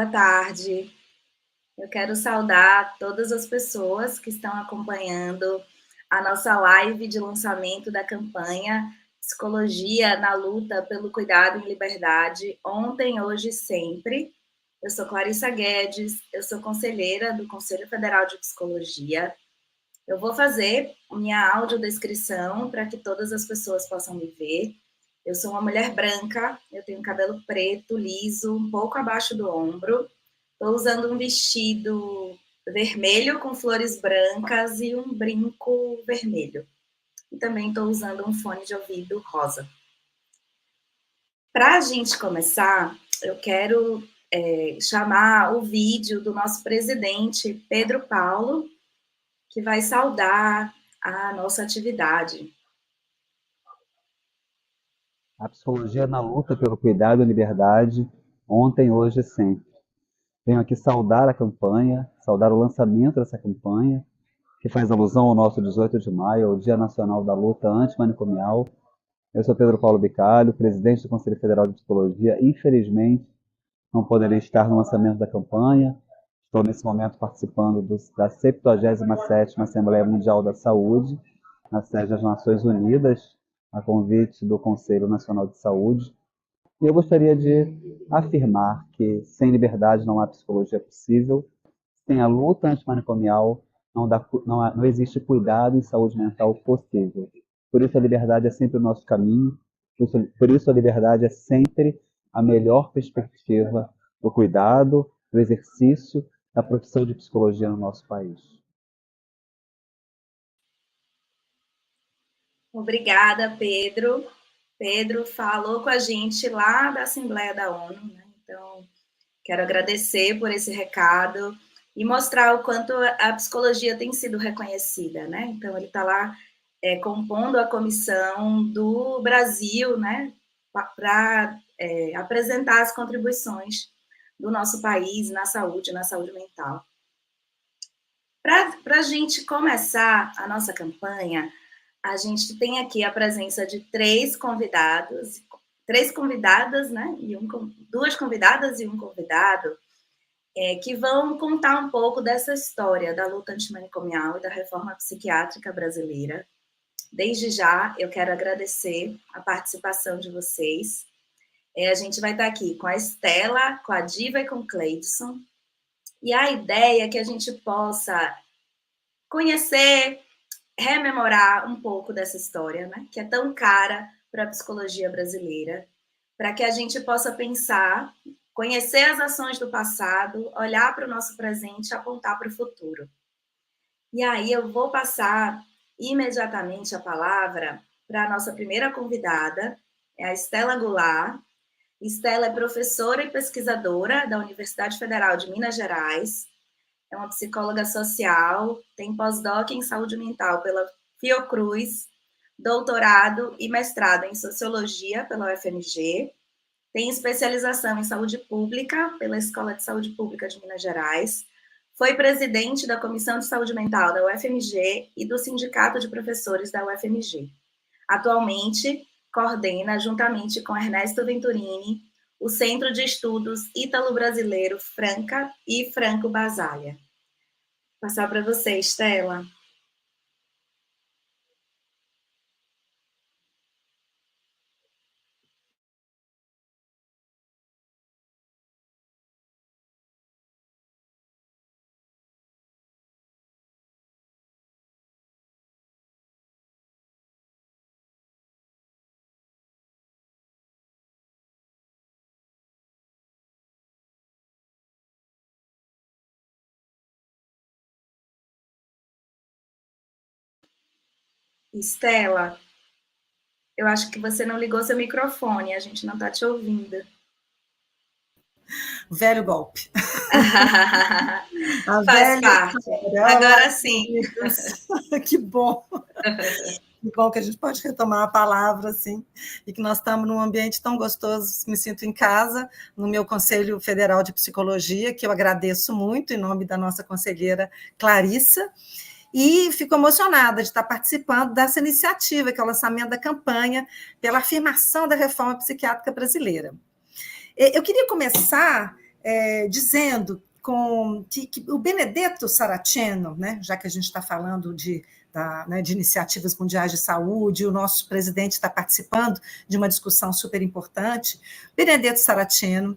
Boa tarde. Eu quero saudar todas as pessoas que estão acompanhando a nossa live de lançamento da campanha Psicologia na Luta pelo Cuidado em Liberdade, ontem, hoje e sempre. Eu sou Clarissa Guedes, eu sou conselheira do Conselho Federal de Psicologia. Eu vou fazer minha audiodescrição para que todas as pessoas possam me ver. Eu sou uma mulher branca, eu tenho cabelo preto, liso, um pouco abaixo do ombro. Estou usando um vestido vermelho com flores brancas e um brinco vermelho. E também estou usando um fone de ouvido rosa. Para a gente começar, eu quero chamar o vídeo do nosso presidente, Pedro Paulo, que vai saudar a nossa atividade. A psicologia na luta pelo cuidado e liberdade, ontem, hoje e sempre. Venho aqui saudar a campanha, saudar o lançamento dessa campanha, que faz alusão ao nosso 18 de maio, ao Dia Nacional da Luta Antimanicomial. Eu sou Pedro Paulo Bicalho, presidente do Conselho Federal de Psicologia. Infelizmente, não poderei estar no lançamento da campanha. Estou, nesse momento, participando da 77ª Assembleia Mundial da Saúde, na sede das Nações Unidas, a convite do Conselho Nacional de Saúde. E eu gostaria de afirmar que sem liberdade não há psicologia possível, sem a luta antimanicomial não existe cuidado em saúde mental possível. Por isso a liberdade é sempre o nosso caminho, por isso a liberdade é sempre a melhor perspectiva do cuidado, do exercício, da profissão de psicologia no nosso país. Obrigada, Pedro. Pedro falou com a gente lá da Assembleia da ONU, né? Então, quero agradecer por esse recado e mostrar o quanto a psicologia tem sido reconhecida, né? Então, ele está lá compondo a comissão do Brasil, né? Para apresentar as contribuições do nosso país na saúde mental. Para a gente começar a nossa campanha, a gente tem aqui a presença de três convidadas, né? Duas convidadas e um convidado, que vão contar um pouco dessa história da luta antimanicomial e da reforma psiquiátrica brasileira. Desde já, eu quero agradecer a participação de vocês. A gente vai estar aqui com a Estela, com a Diva e com o Cleidson. E a ideia é que a gente possa conhecer, rememorar um pouco dessa história, né, que é tão cara para a psicologia brasileira, para que a gente possa pensar, conhecer as ações do passado, olhar para o nosso presente e apontar para o futuro. E aí eu vou passar imediatamente a palavra para a nossa primeira convidada, é a Estela Goulart. Estela é professora e pesquisadora da Universidade Federal de Minas Gerais, é uma psicóloga social, tem pós-doc em saúde mental pela Fiocruz, doutorado e mestrado em sociologia pela UFMG, tem especialização em saúde pública pela Escola de Saúde Pública de Minas Gerais, foi presidente da Comissão de Saúde Mental da UFMG e do Sindicato de Professores da UFMG. Atualmente, coordena, juntamente com Ernesto Venturini, o Centro de Estudos Ítalo-Brasileiro Franca e Franco Basaglia. Vou passar para você, Estela. Estela, eu acho que você não ligou seu microfone, a gente não está te ouvindo. Velho golpe. Faz parte. Agora sim. Que bom. Que bom que a gente pode retomar a palavra, assim, e que nós estamos num ambiente tão gostoso, me sinto em casa, no meu Conselho Federal de Psicologia, que eu agradeço muito, em nome da nossa conselheira Clarissa, e fico emocionada de estar participando dessa iniciativa, que é o lançamento da campanha pela afirmação da reforma psiquiátrica brasileira. Eu queria começar dizendo que o Benedetto Saraceno, né, já que a gente está falando de iniciativas mundiais de saúde, o nosso presidente está participando de uma discussão super importante, Benedetto Saraceno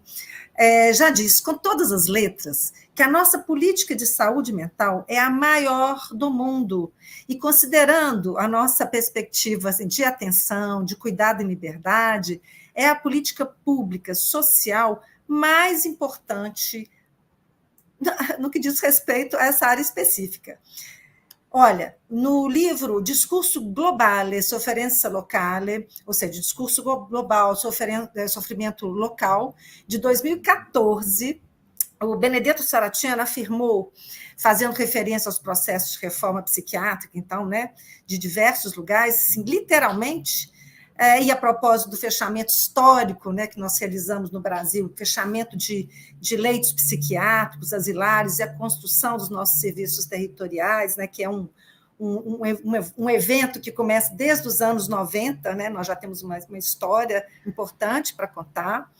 já disse, com todas as letras, que a nossa política de saúde mental é a maior do mundo, e considerando a nossa perspectiva assim, de atenção, de cuidado e liberdade, é a política pública, social, mais importante no que diz respeito a essa área específica. Olha, no livro Discurso Globale, Sofferenza Locale, ou seja, Discurso Global, Sofrimento Local, de 2014, o Benedetto Saraceno afirmou, fazendo referência aos processos de reforma psiquiátrica, então, né, de diversos lugares, assim, literalmente, e a propósito do fechamento histórico, né, que nós realizamos no Brasil, fechamento de leitos psiquiátricos, asilares, e a construção dos nossos serviços territoriais, né, que é um evento que começa desde os anos 90, né, nós já temos uma história importante para contar.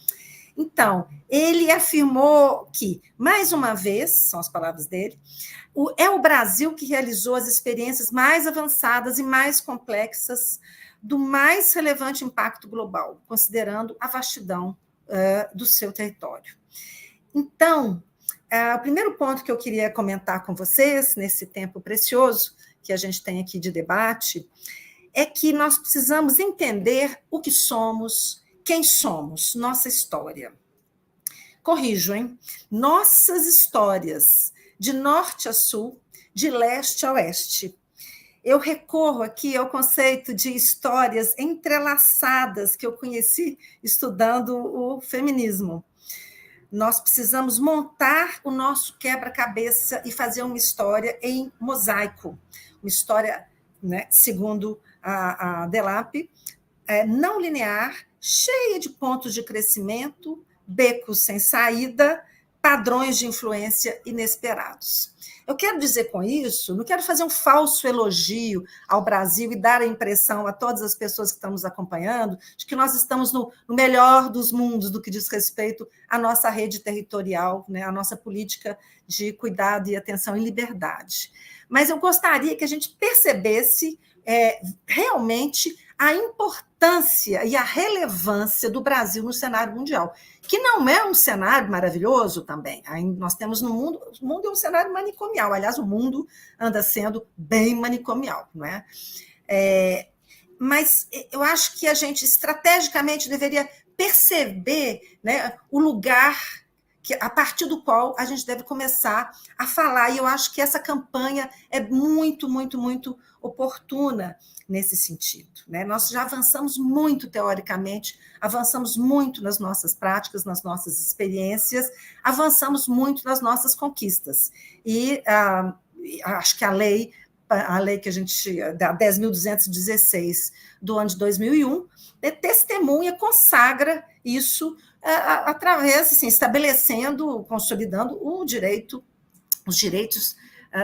Então, ele afirmou que, mais uma vez, são as palavras dele, é o Brasil que realizou as experiências mais avançadas e mais complexas do mais relevante impacto global, considerando a vastidão do seu território. Então, o primeiro ponto que eu queria comentar com vocês, nesse tempo precioso que a gente tem aqui de debate, é que nós precisamos entender o que somos, quem somos, nossa história. Corrijo, hein? Nossas histórias, de norte a sul, de leste a oeste. Eu recorro aqui ao conceito de histórias entrelaçadas que eu conheci estudando o feminismo. Nós precisamos montar o nosso quebra-cabeça e fazer uma história em mosaico. Uma história, né, segundo a Delap, não linear, cheia de pontos de crescimento, becos sem saída, padrões de influência inesperados. Eu quero dizer com isso, não quero fazer um falso elogio ao Brasil e dar a impressão a todas as pessoas que estão nos acompanhando de que nós estamos no melhor dos mundos do que diz respeito à nossa rede territorial, né, à nossa política de cuidado e atenção e liberdade. Mas eu gostaria que a gente percebesse realmente a importância e a relevância do Brasil no cenário mundial, que não é um cenário maravilhoso também. Nós temos no mundo, o mundo é um cenário manicomial, aliás, o mundo anda sendo bem manicomial, não é? Mas eu acho que a gente estrategicamente deveria perceber, né, o lugar a partir do qual a gente deve começar a falar, e eu acho que essa campanha é muito, muito, muito oportuna nesse sentido, né? Nós já avançamos muito teoricamente, avançamos muito nas nossas práticas, nas nossas experiências, avançamos muito nas nossas conquistas, e acho que a lei que a gente, da 10.216 do ano de 2001, testemunha, consagra isso através, assim, estabelecendo, consolidando os direitos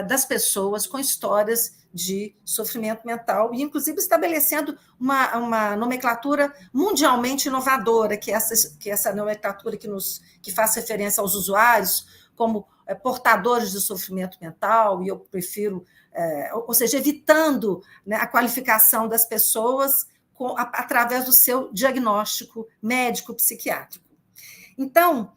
das pessoas com histórias de sofrimento mental, e inclusive estabelecendo uma nomenclatura mundialmente inovadora, que é essa nomenclatura que faz referência aos usuários como portadores de sofrimento mental, e eu prefiro, ou seja, evitando, né, a qualificação das pessoas através do seu diagnóstico médico-psiquiátrico. Então,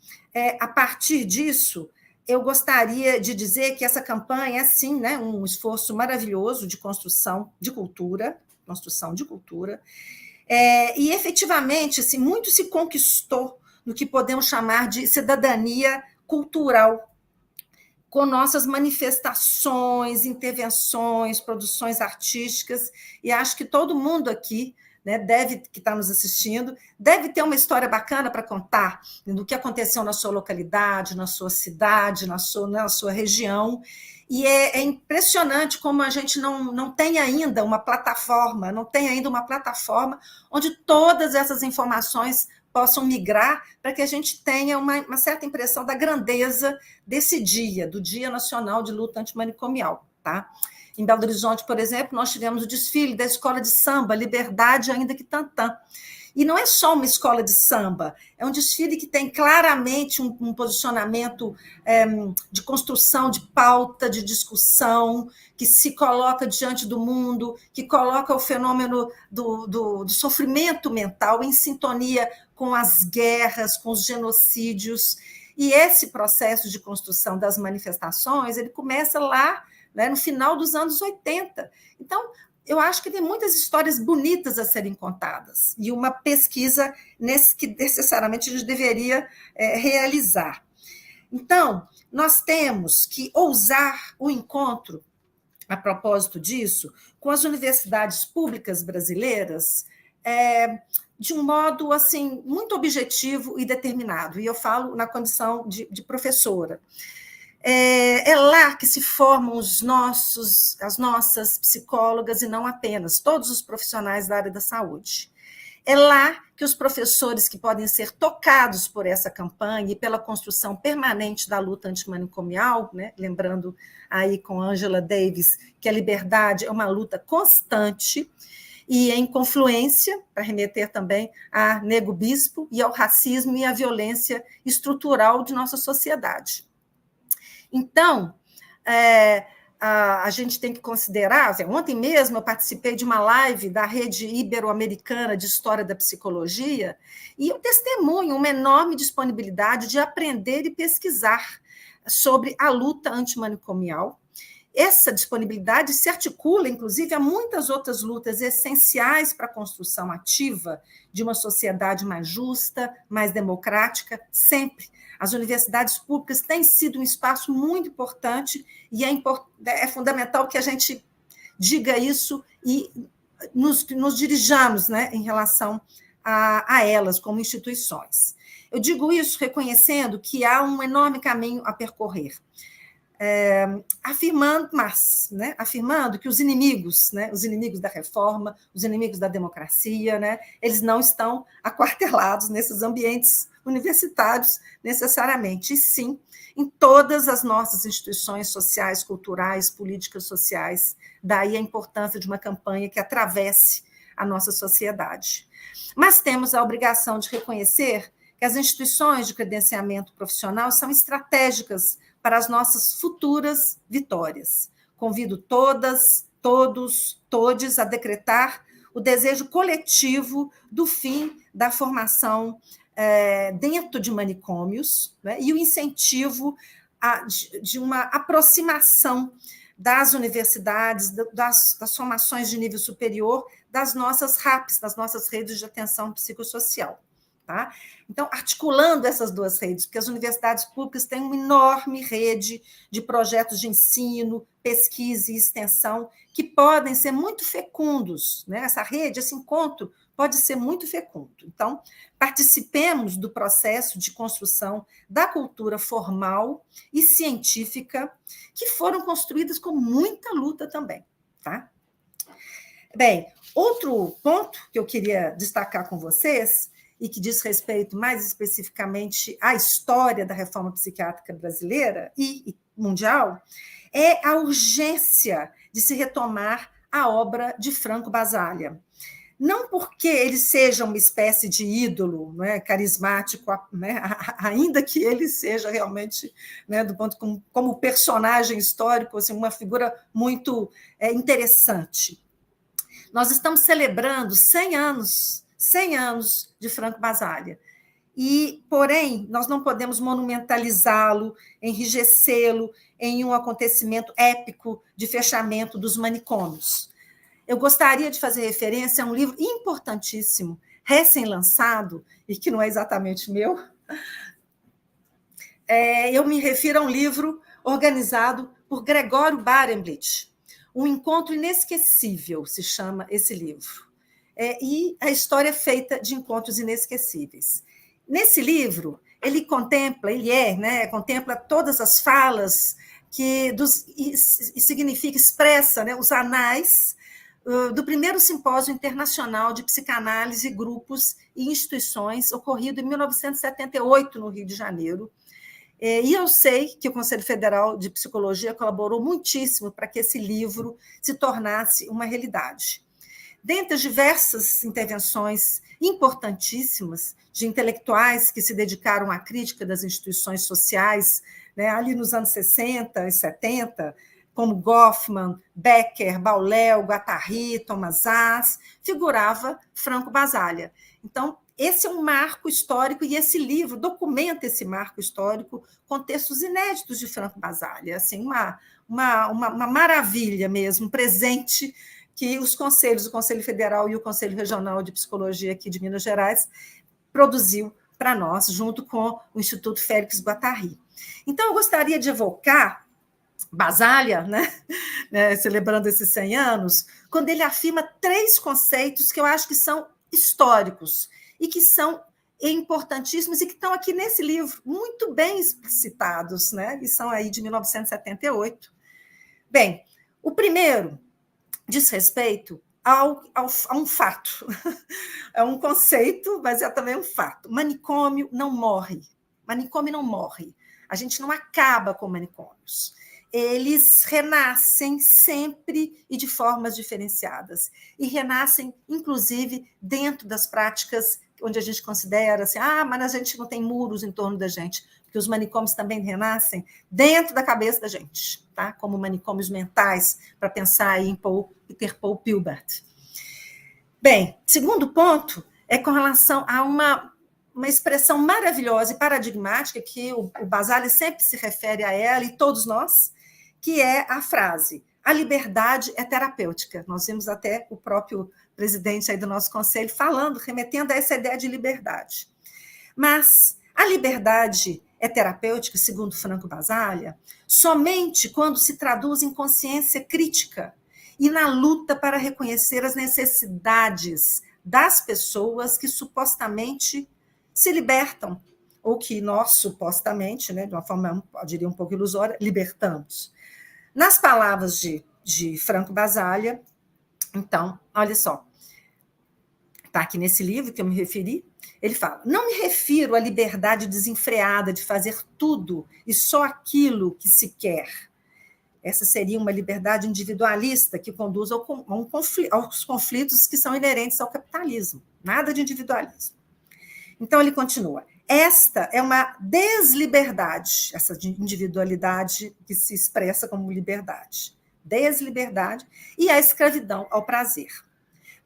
a partir disso, eu gostaria de dizer que essa campanha é, sim, né, um esforço maravilhoso de construção de cultura, e efetivamente, assim, muito se conquistou no que podemos chamar de cidadania cultural, com nossas manifestações, intervenções, produções artísticas, e acho que todo mundo aqui, né, que está nos assistindo, deve ter uma história bacana para contar do que aconteceu na sua localidade, na sua cidade, na sua região, e é impressionante como a gente não tem ainda uma plataforma, onde todas essas informações possam migrar para que a gente tenha uma certa impressão da grandeza desse dia, do Dia Nacional de Luta Antimanicomial, tá? Em Belo Horizonte, por exemplo, nós tivemos o desfile da Escola de Samba, Liberdade Ainda que Tantã, E não é só uma escola de samba, é um desfile que tem claramente um posicionamento de construção de pauta, de discussão, que se coloca diante do mundo, que coloca o fenômeno do sofrimento mental em sintonia com as guerras, com os genocídios. E esse processo de construção das manifestações, ele começa lá, né, no final dos anos 80. Então, eu acho que tem muitas histórias bonitas a serem contadas, e uma pesquisa que necessariamente a gente deveria realizar. Então, nós temos que ousar o encontro, a propósito disso, com as universidades públicas brasileiras, de um modo assim muito objetivo e determinado, e eu falo na condição de professora. É lá que se formam as nossas psicólogas, e não apenas, todos os profissionais da área da saúde. É lá que os professores que podem ser tocados por essa campanha e pela construção permanente da luta antimanicomial, né? Lembrando aí com Angela Davis que a liberdade é uma luta constante e em confluência, para remeter também a Nego Bispo e ao racismo e à violência estrutural de nossa sociedade. Então, a gente tem que considerar, ontem mesmo eu participei de uma live da Rede Ibero-Americana de História da Psicologia, e eu testemunho uma enorme disponibilidade de aprender e pesquisar sobre a luta antimanicomial. Essa disponibilidade se articula, inclusive, a muitas outras lutas essenciais para a construção ativa de uma sociedade mais justa, mais democrática, sempre. As universidades públicas têm sido um espaço muito importante, e é fundamental que a gente diga isso e nos dirijamos, né, em relação a elas como instituições. Eu digo isso reconhecendo que há um enorme caminho a percorrer. Afirmando que os inimigos da reforma, os inimigos da democracia, né, eles não estão aquartelados nesses ambientes universitários necessariamente, e sim em todas as nossas instituições sociais, culturais, políticas sociais. Daí a importância de uma campanha que atravesse a nossa sociedade. Mas temos a obrigação de reconhecer que as instituições de credenciamento profissional são estratégicas para as nossas futuras vitórias. Convido todas, todos, todes a decretar o desejo coletivo do fim da formação dentro de manicômios, né, e o incentivo de uma aproximação das universidades, das formações de nível superior, das nossas RAPs, das nossas redes de atenção psicossocial. Tá? Então, articulando essas duas redes, porque as universidades públicas têm uma enorme rede de projetos de ensino, pesquisa e extensão que podem ser muito fecundos, né? Essa rede, esse encontro pode ser muito fecundo. Então, participemos do processo de construção da cultura formal e científica, que foram construídas com muita luta também. Tá? Bem, outro ponto que eu queria destacar com vocês, e que diz respeito mais especificamente à história da reforma psiquiátrica brasileira e mundial, é a urgência de se retomar a obra de Franco Basaglia. Não porque ele seja uma espécie de ídolo, né, carismático, né, ainda que ele seja realmente, né, do ponto como personagem histórico, assim, uma figura muito interessante. Nós estamos celebrando 100 anos de Franco Basaglia. Porém, nós não podemos monumentalizá-lo, enrijecê-lo em um acontecimento épico de fechamento dos manicômios. Eu gostaria de fazer referência a um livro importantíssimo, recém-lançado, e que não é exatamente meu. Eu me refiro a um livro organizado por Gregório Barenblith, Um Encontro Inesquecível, se chama esse livro. E a história é feita de encontros inesquecíveis. Nesse livro, ele contempla todas as falas expressa, né, os anais do primeiro simpósio internacional de psicanálise, grupos e instituições, ocorrido em 1978, no Rio de Janeiro. E eu sei que o Conselho Federal de Psicologia colaborou muitíssimo para que esse livro se tornasse uma realidade. dentre as diversas intervenções importantíssimas de intelectuais que se dedicaram à crítica das instituições sociais, né, ali nos anos 60 e 70, como Goffman, Becker, Boulel, Guattari, Thomas Hess, figurava Franco Basaglia. Então, esse é um marco histórico, e esse livro documenta esse marco histórico com textos inéditos de Franco Basaglia, assim, uma maravilha mesmo, um presente que os conselhos, o Conselho Federal e o Conselho Regional de Psicologia aqui de Minas Gerais, produziu para nós, junto com o Instituto Félix Guattari. Então, eu gostaria de evocar Basaglia, né, celebrando esses 100 anos, quando ele afirma 3 conceitos que eu acho que são históricos e que são importantíssimos e que estão aqui nesse livro, muito bem explicitados, né, e são aí de 1978. Bem, o primeiro diz respeito a um fato. É um conceito, mas é também um fato. Manicômio não morre. Manicômio não morre. A gente não acaba com manicômios. Eles renascem sempre e de formas diferenciadas. E renascem, inclusive, dentro das práticas onde a gente considera assim, mas a gente não tem muros em torno da gente, porque os manicômios também renascem dentro da cabeça da gente, tá? Como manicômios mentais, para pensar em Peter Paul Pilbert. Bem, segundo ponto é com relação a uma expressão maravilhosa e paradigmática que o Basaglia sempre se refere a ela, e todos nós, que é a frase: a liberdade é terapêutica. Nós vimos até o próprio presidente aí do nosso conselho falando, remetendo a essa ideia de liberdade. Mas a liberdade é terapêutica, segundo Franco Basaglia, somente quando se traduz em consciência crítica e na luta para reconhecer as necessidades das pessoas que supostamente se libertam, ou que nós supostamente, né, de uma forma, eu diria, um pouco ilusória, libertamos. Nas palavras de Franco Basaglia, então, olha só, está aqui nesse livro que eu me referi, ele fala: não me refiro à liberdade desenfreada de fazer tudo e só aquilo que se quer. Essa seria uma liberdade individualista que conduz aos conflitos que são inerentes ao capitalismo. Nada de individualismo. Então, ele continua: esta é uma desliberdade, essa individualidade que se expressa como liberdade. Desliberdade e a escravidão ao prazer.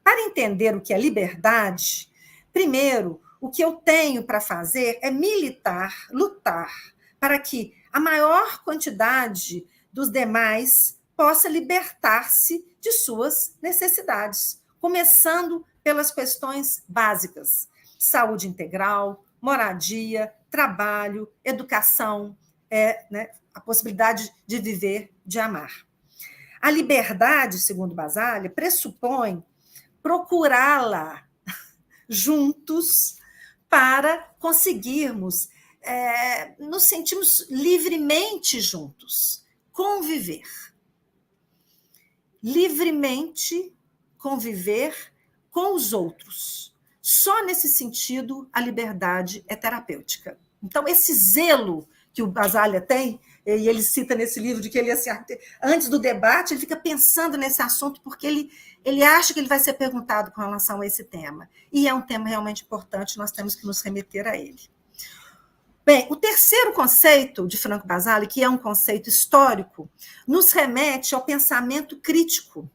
Para entender o que é liberdade, primeiro, o que eu tenho para fazer é militar, lutar, para que a maior quantidade dos demais possa libertar-se de suas necessidades, começando pelas questões básicas: saúde integral, moradia, trabalho, educação, a possibilidade de viver, de amar. A liberdade, segundo Basaglia, pressupõe procurá-la juntos para conseguirmos nos sentirmos livremente juntos, conviver. Livremente conviver com os outros. Só nesse sentido a liberdade é terapêutica. Então, esse zelo que o Basaglia tem, e ele cita nesse livro, de que ele, assim, antes do debate, ele fica pensando nesse assunto, porque ele acha que ele vai ser perguntado com relação a esse tema. E é um tema realmente importante, nós temos que nos remeter a ele. Bem, o terceiro conceito de Franco Basaglia, que é um conceito histórico, nos remete ao pensamento crítico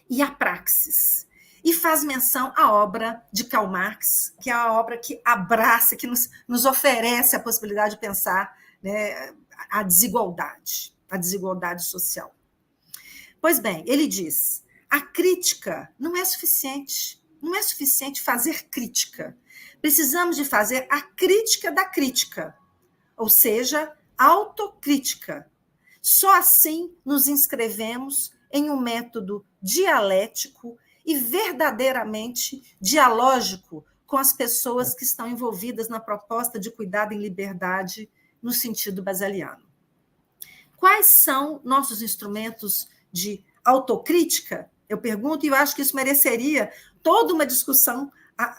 e à praxis. E faz menção à obra de Karl Marx, que é a obra que abraça, que nos oferece a possibilidade de pensar, né, a desigualdade social. Pois bem, ele diz: a crítica não é suficiente fazer crítica. Precisamos de fazer a crítica da crítica, ou seja, autocrítica. Só assim nos inscrevemos em um método dialético e verdadeiramente dialógico com as pessoas que estão envolvidas na proposta de cuidado em liberdade no sentido basaliano. Quais são nossos instrumentos de autocrítica? Eu pergunto, e eu acho que isso mereceria toda uma discussão,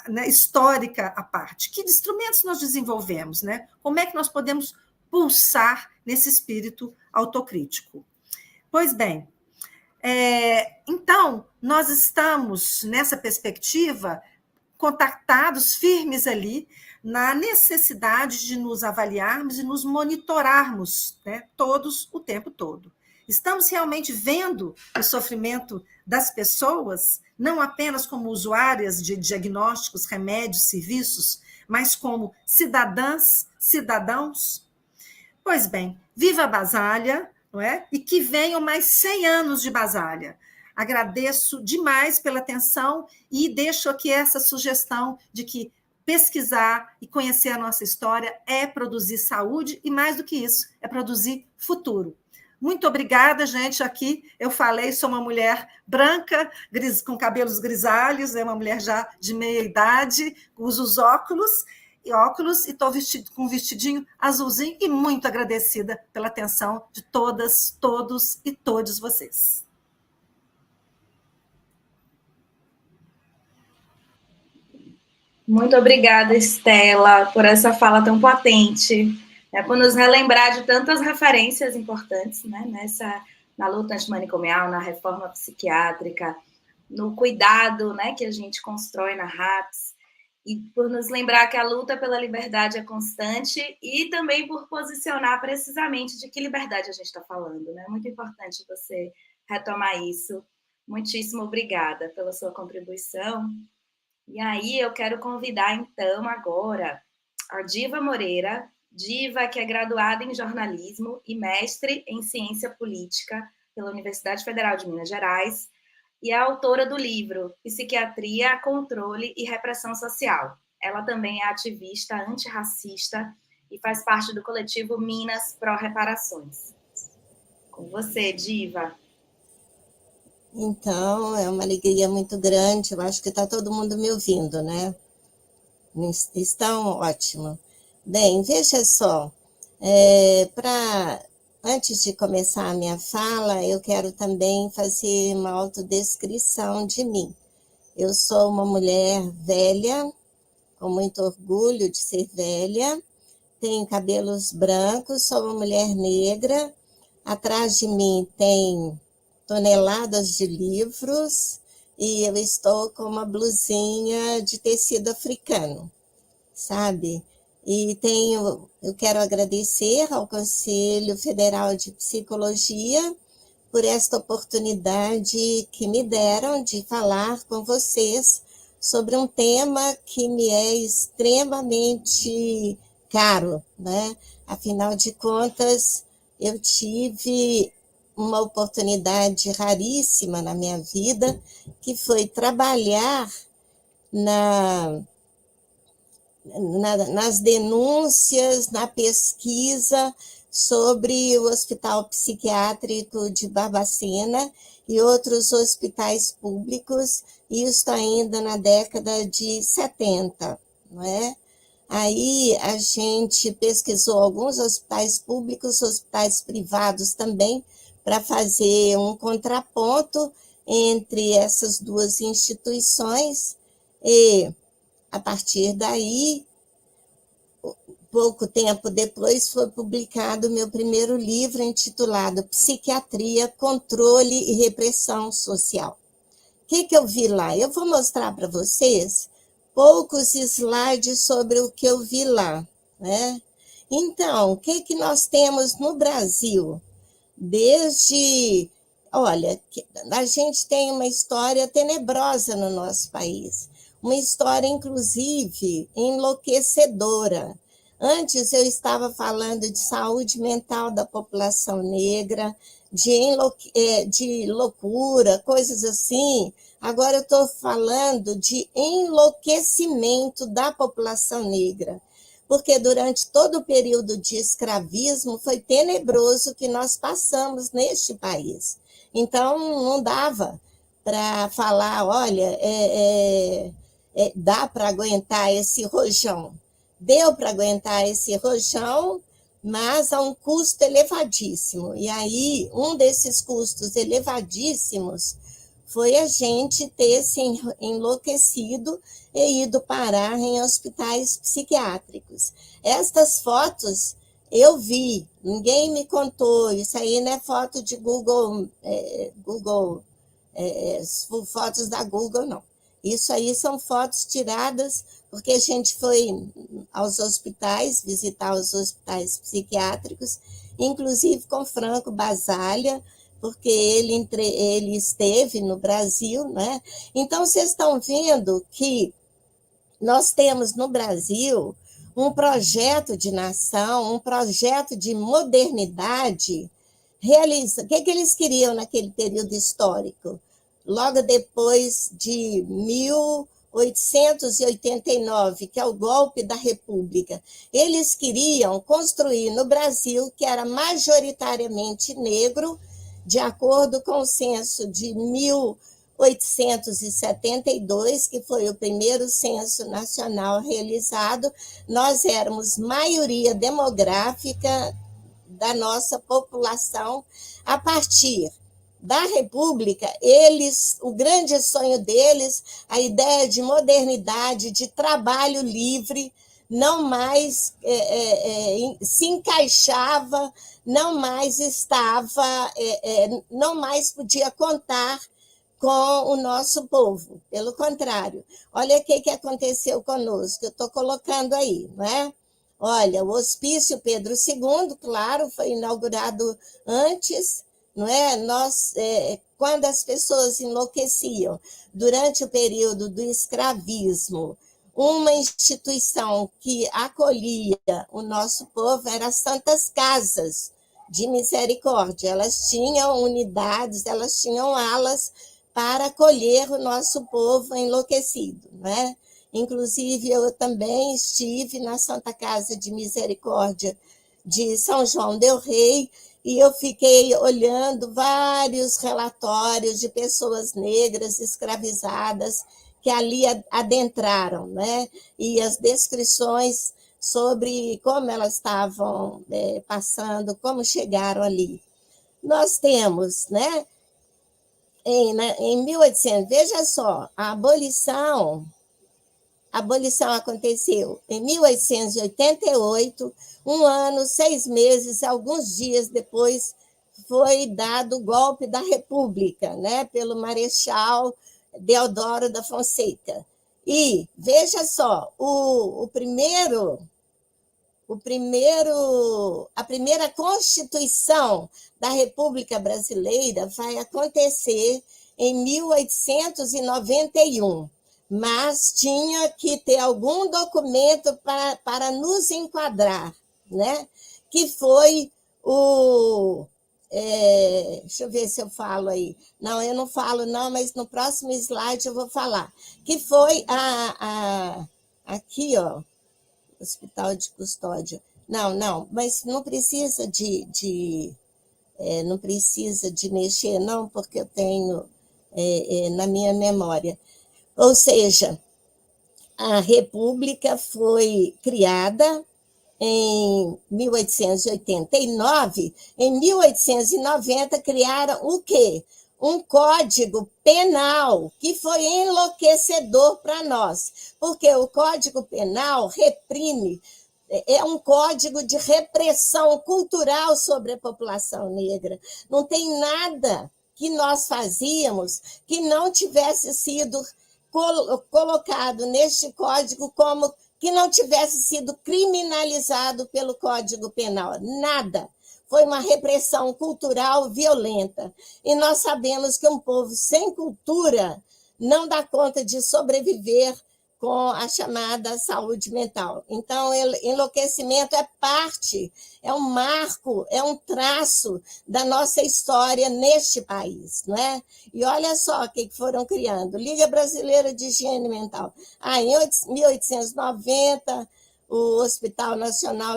né, histórica à parte. Que instrumentos nós desenvolvemos? Né? Como é que nós podemos pulsar nesse espírito autocrítico? Pois bem, Então, nós estamos, nessa perspectiva, contactados, firmes ali, na necessidade de nos avaliarmos e nos monitorarmos, né, todos o tempo todo. Estamos realmente vendo o sofrimento das pessoas, não apenas como usuárias de diagnósticos, remédios, serviços, mas como cidadãs, cidadãos? Pois bem, viva a Basália, não é? E que venham mais 100 anos de Basália. Agradeço demais pela atenção e deixo aqui essa sugestão de que pesquisar e conhecer a nossa história é produzir saúde e, mais do que isso, é produzir futuro. Muito obrigada, gente. Aqui eu falei, sou uma mulher branca, com cabelos grisalhos, é uma mulher já de meia idade, uso os óculos e estou com um vestidinho azulzinho e muito agradecida pela atenção de todas, todos e todos vocês. Muito obrigada, Estela, por essa fala tão potente, né, por nos relembrar de tantas referências importantes, né, na luta antimanicomial, na reforma psiquiátrica, no cuidado, né, que a gente constrói na RAPS, e por nos lembrar que a luta pela liberdade é constante e também por posicionar precisamente de que liberdade a gente está falando, né? Muito importante você retomar isso. Muitíssimo obrigada pela sua contribuição. E aí eu quero convidar, então, agora a Diva Moreira, Diva que é graduada em jornalismo e mestre em ciência política pela Universidade Federal de Minas Gerais, e é autora do livro Psiquiatria, Controle e Repressão Social. Ela também é ativista antirracista e faz parte do coletivo Minas Pró Reparações. Com você, Diva. Então, é uma alegria muito grande. Eu acho que está todo mundo me ouvindo, né? Estão ótimo. Bem, veja só, antes de começar a minha fala, eu quero também fazer uma autodescrição de mim. Eu sou uma mulher velha, com muito orgulho de ser velha, tenho cabelos brancos, sou uma mulher negra, atrás de mim tem toneladas de livros e eu estou com uma blusinha de tecido africano, sabe? E eu quero agradecer ao Conselho Federal de Psicologia por esta oportunidade que me deram de falar com vocês sobre um tema que me é extremamente caro, né? Afinal de contas, eu tive uma oportunidade raríssima na minha vida, que foi trabalhar nas denúncias, na pesquisa sobre o Hospital Psiquiátrico de Barbacena e outros hospitais públicos, isso ainda na década de 70, não é? Aí a gente pesquisou alguns hospitais públicos, hospitais privados também, para fazer um contraponto entre essas duas instituições e, a partir daí, pouco tempo depois, foi publicado meu primeiro livro intitulado Psiquiatria, Controle e Repressão Social. O que eu vi lá? Eu vou mostrar para vocês poucos slides sobre o que eu vi lá, né? Então, o que nós temos no Brasil? Olha, a gente tem uma história tenebrosa no nosso país, uma história, inclusive, enlouquecedora. Antes eu estava falando de saúde mental da população negra, de loucura, coisas assim. Agora eu estou falando de enlouquecimento da população negra, porque durante todo o período de escravismo foi tenebroso o que nós passamos neste país. Então, não dava para falar, olha, dá para aguentar esse rojão. Deu para aguentar esse rojão, mas a um custo elevadíssimo. E aí, um desses custos elevadíssimos foi a gente ter se enlouquecido e ido parar em hospitais psiquiátricos. Estas fotos Eu vi, ninguém me contou, isso aí não é foto de Google, fotos da Google, não. Isso aí são fotos tiradas porque a gente foi aos hospitais, visitar os hospitais psiquiátricos, inclusive com Franco Basaglia, porque ele esteve no Brasil, né? Então, vocês estão vendo que nós temos no Brasil um projeto de nação, um projeto de modernidade. O que eles queriam naquele período histórico? Logo depois de 1889, que é o golpe da República, eles queriam construir no Brasil, que era majoritariamente negro, de acordo com o censo de 1872, que foi o primeiro censo nacional realizado, nós éramos maioria demográfica da nossa população. A partir da República, o grande sonho deles, a ideia de modernidade, de trabalho livre, não mais se encaixava, não mais estava, não mais podia contar com o nosso povo. Pelo contrário, olha o que aconteceu conosco, eu estou colocando aí, não é? Olha, o Hospício Pedro II, claro, foi inaugurado antes, não é? Quando as pessoas enlouqueciam durante o período do escravismo, uma instituição que acolhia o nosso povo era as Santas Casas de Misericórdia. Elas tinham unidades, elas tinham alas para acolher o nosso povo enlouquecido, né? Inclusive, eu também estive na Santa Casa de Misericórdia de São João del Rei, e eu fiquei olhando vários relatórios de pessoas negras escravizadas que ali adentraram, né? E as descrições sobre como elas estavam passando, como chegaram ali. Nós temos, né, em 1800, veja só, a abolição aconteceu em 1888, 1 ano, 6 meses, alguns dias depois foi dado o golpe da República, né, pelo Marechal Deodoro da Fonseca. E, veja só, a primeira Constituição da República Brasileira vai acontecer em 1891. Mas tinha que ter algum documento para nos enquadrar, né? Que foi deixa eu ver se eu falo aí. Não, eu não falo, não, mas no próximo slide eu vou falar. Que foi aqui, ó, Hospital de Custódia. Não, mas não precisa não precisa de mexer, não, porque eu tenho na minha memória. Ou seja, a República foi criada em 1889, em 1890 criaram o quê? Um código penal que foi enlouquecedor para nós, porque o Código Penal reprime, é um código de repressão cultural sobre a população negra. Não tem nada que nós fazíamos que não tivesse sido colocado neste código como que não tivesse sido criminalizado pelo Código Penal. Nada. Foi uma repressão cultural violenta. E nós sabemos que um povo sem cultura não dá conta de sobreviver com a chamada saúde mental. Então, enlouquecimento é parte, é um marco, é um traço da nossa história neste país, não é? E olha só o que foram criando. Liga Brasileira de Higiene Mental. Em 1890, o Hospital Nacional,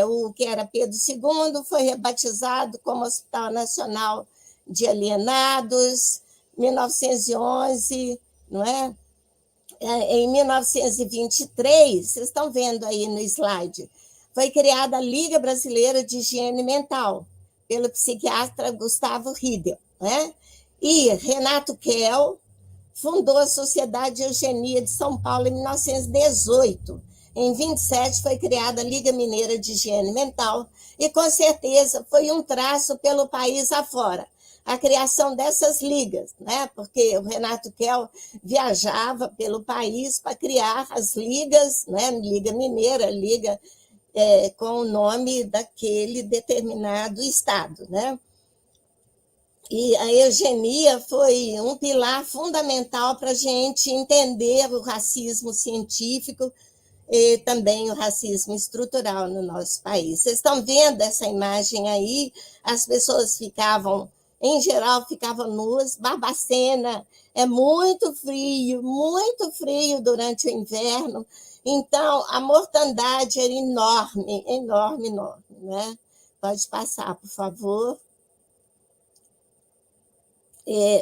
o que era Pedro II, foi rebatizado como Hospital Nacional de Alienados, 1911, não é? Em 1923, vocês estão vendo aí no slide, foi criada a Liga Brasileira de Higiene Mental, pelo psiquiatra Gustavo Riedel, né? E Renato Kell fundou a Sociedade de Eugenia de São Paulo em 1918. Em 27 foi criada a Liga Mineira de Higiene Mental e, com certeza, foi um traço pelo país afora. A criação dessas ligas, né? Porque o Renato Kell viajava pelo país para criar as ligas, né? Liga Mineira, Liga com o nome daquele determinado estado, né? E a eugenia foi um pilar fundamental para a gente entender o racismo científico e também o racismo estrutural no nosso país. Vocês estão vendo essa imagem aí? As pessoas ficavam, em geral, ficavam nuas. Barbacena é muito frio durante o inverno. Então, a mortandade era enorme, enorme, enorme, né? Pode passar, por favor.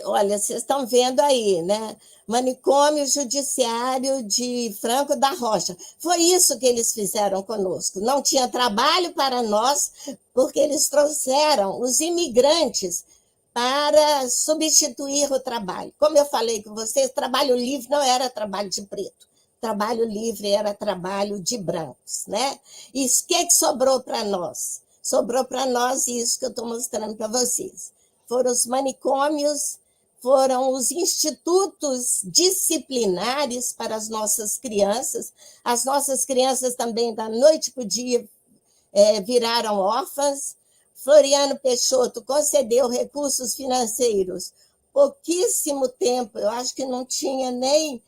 Olha, vocês estão vendo aí, né? Manicômio Judiciário de Franco da Rocha. Foi isso que eles fizeram conosco. Não tinha trabalho para nós, porque eles trouxeram os imigrantes para substituir o trabalho. Como eu falei com vocês, trabalho livre não era trabalho de preto. Trabalho livre era trabalho de brancos, né? E o que sobrou para nós? Sobrou para nós isso que eu estou mostrando para vocês. Foram os manicômios, foram os institutos disciplinares para as nossas crianças. As nossas crianças também, da noite para o dia, viraram órfãs. Floriano Peixoto concedeu recursos financeiros. Pouquíssimo tempo, eu acho que não tinha nem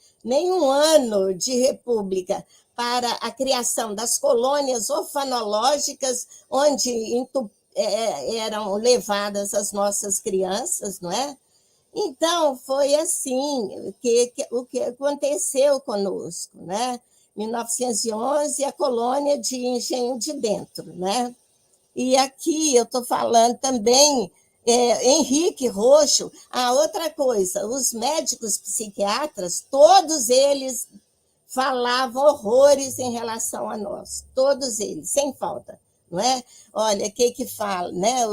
um ano de república, para a criação das colônias orfanológicas, onde eram levadas as nossas crianças, não é? Então, foi assim o que aconteceu conosco, né? 1911, a colônia de Engenho de Dentro, né? E aqui eu estou falando também, Henrique Roxo, outra coisa, os médicos psiquiatras, todos eles falavam horrores em relação a nós, todos eles, sem falta. Não é? Olha, o que fala, né?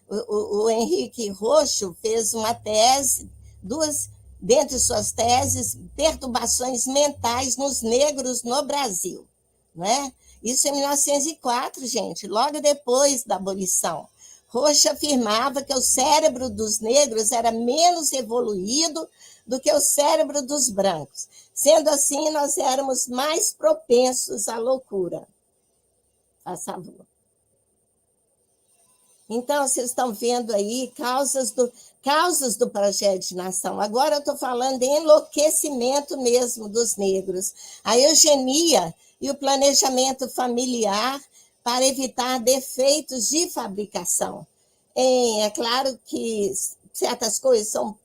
O Henrique Roxo fez uma tese, dentre suas teses, perturbações mentais nos negros no Brasil, não é? Isso em 1904, gente, logo depois da abolição. Roxo afirmava que o cérebro dos negros era menos evoluído do que o cérebro dos brancos. Sendo assim, nós éramos mais propensos à loucura. Faz favor. Então, vocês estão vendo aí causas do projeto de nação. Agora eu estou falando de enlouquecimento mesmo dos negros. A eugenia e o planejamento familiar para evitar defeitos de fabricação. É claro que certas coisas são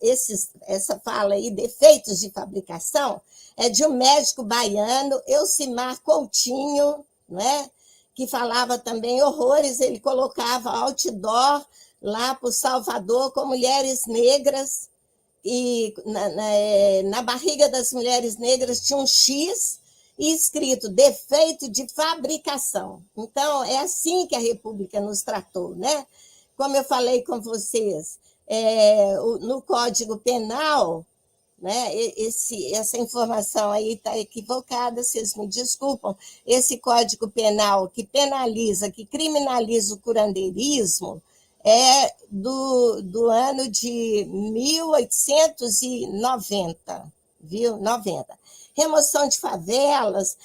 essa fala aí, defeitos de fabricação, é de um médico baiano, Elcimar Coutinho, não é? Que falava também horrores, ele colocava outdoor lá para o Salvador com mulheres negras, e na barriga das mulheres negras tinha um X e escrito defeito de fabricação. Então, é assim que a República nos tratou, né? Como eu falei com vocês, no Código Penal, né? Essa informação aí está equivocada, vocês me desculpam. Esse Código Penal que penaliza, que criminaliza o curandeirismo, é do ano de 1890, viu? 90. Remoção de favelas,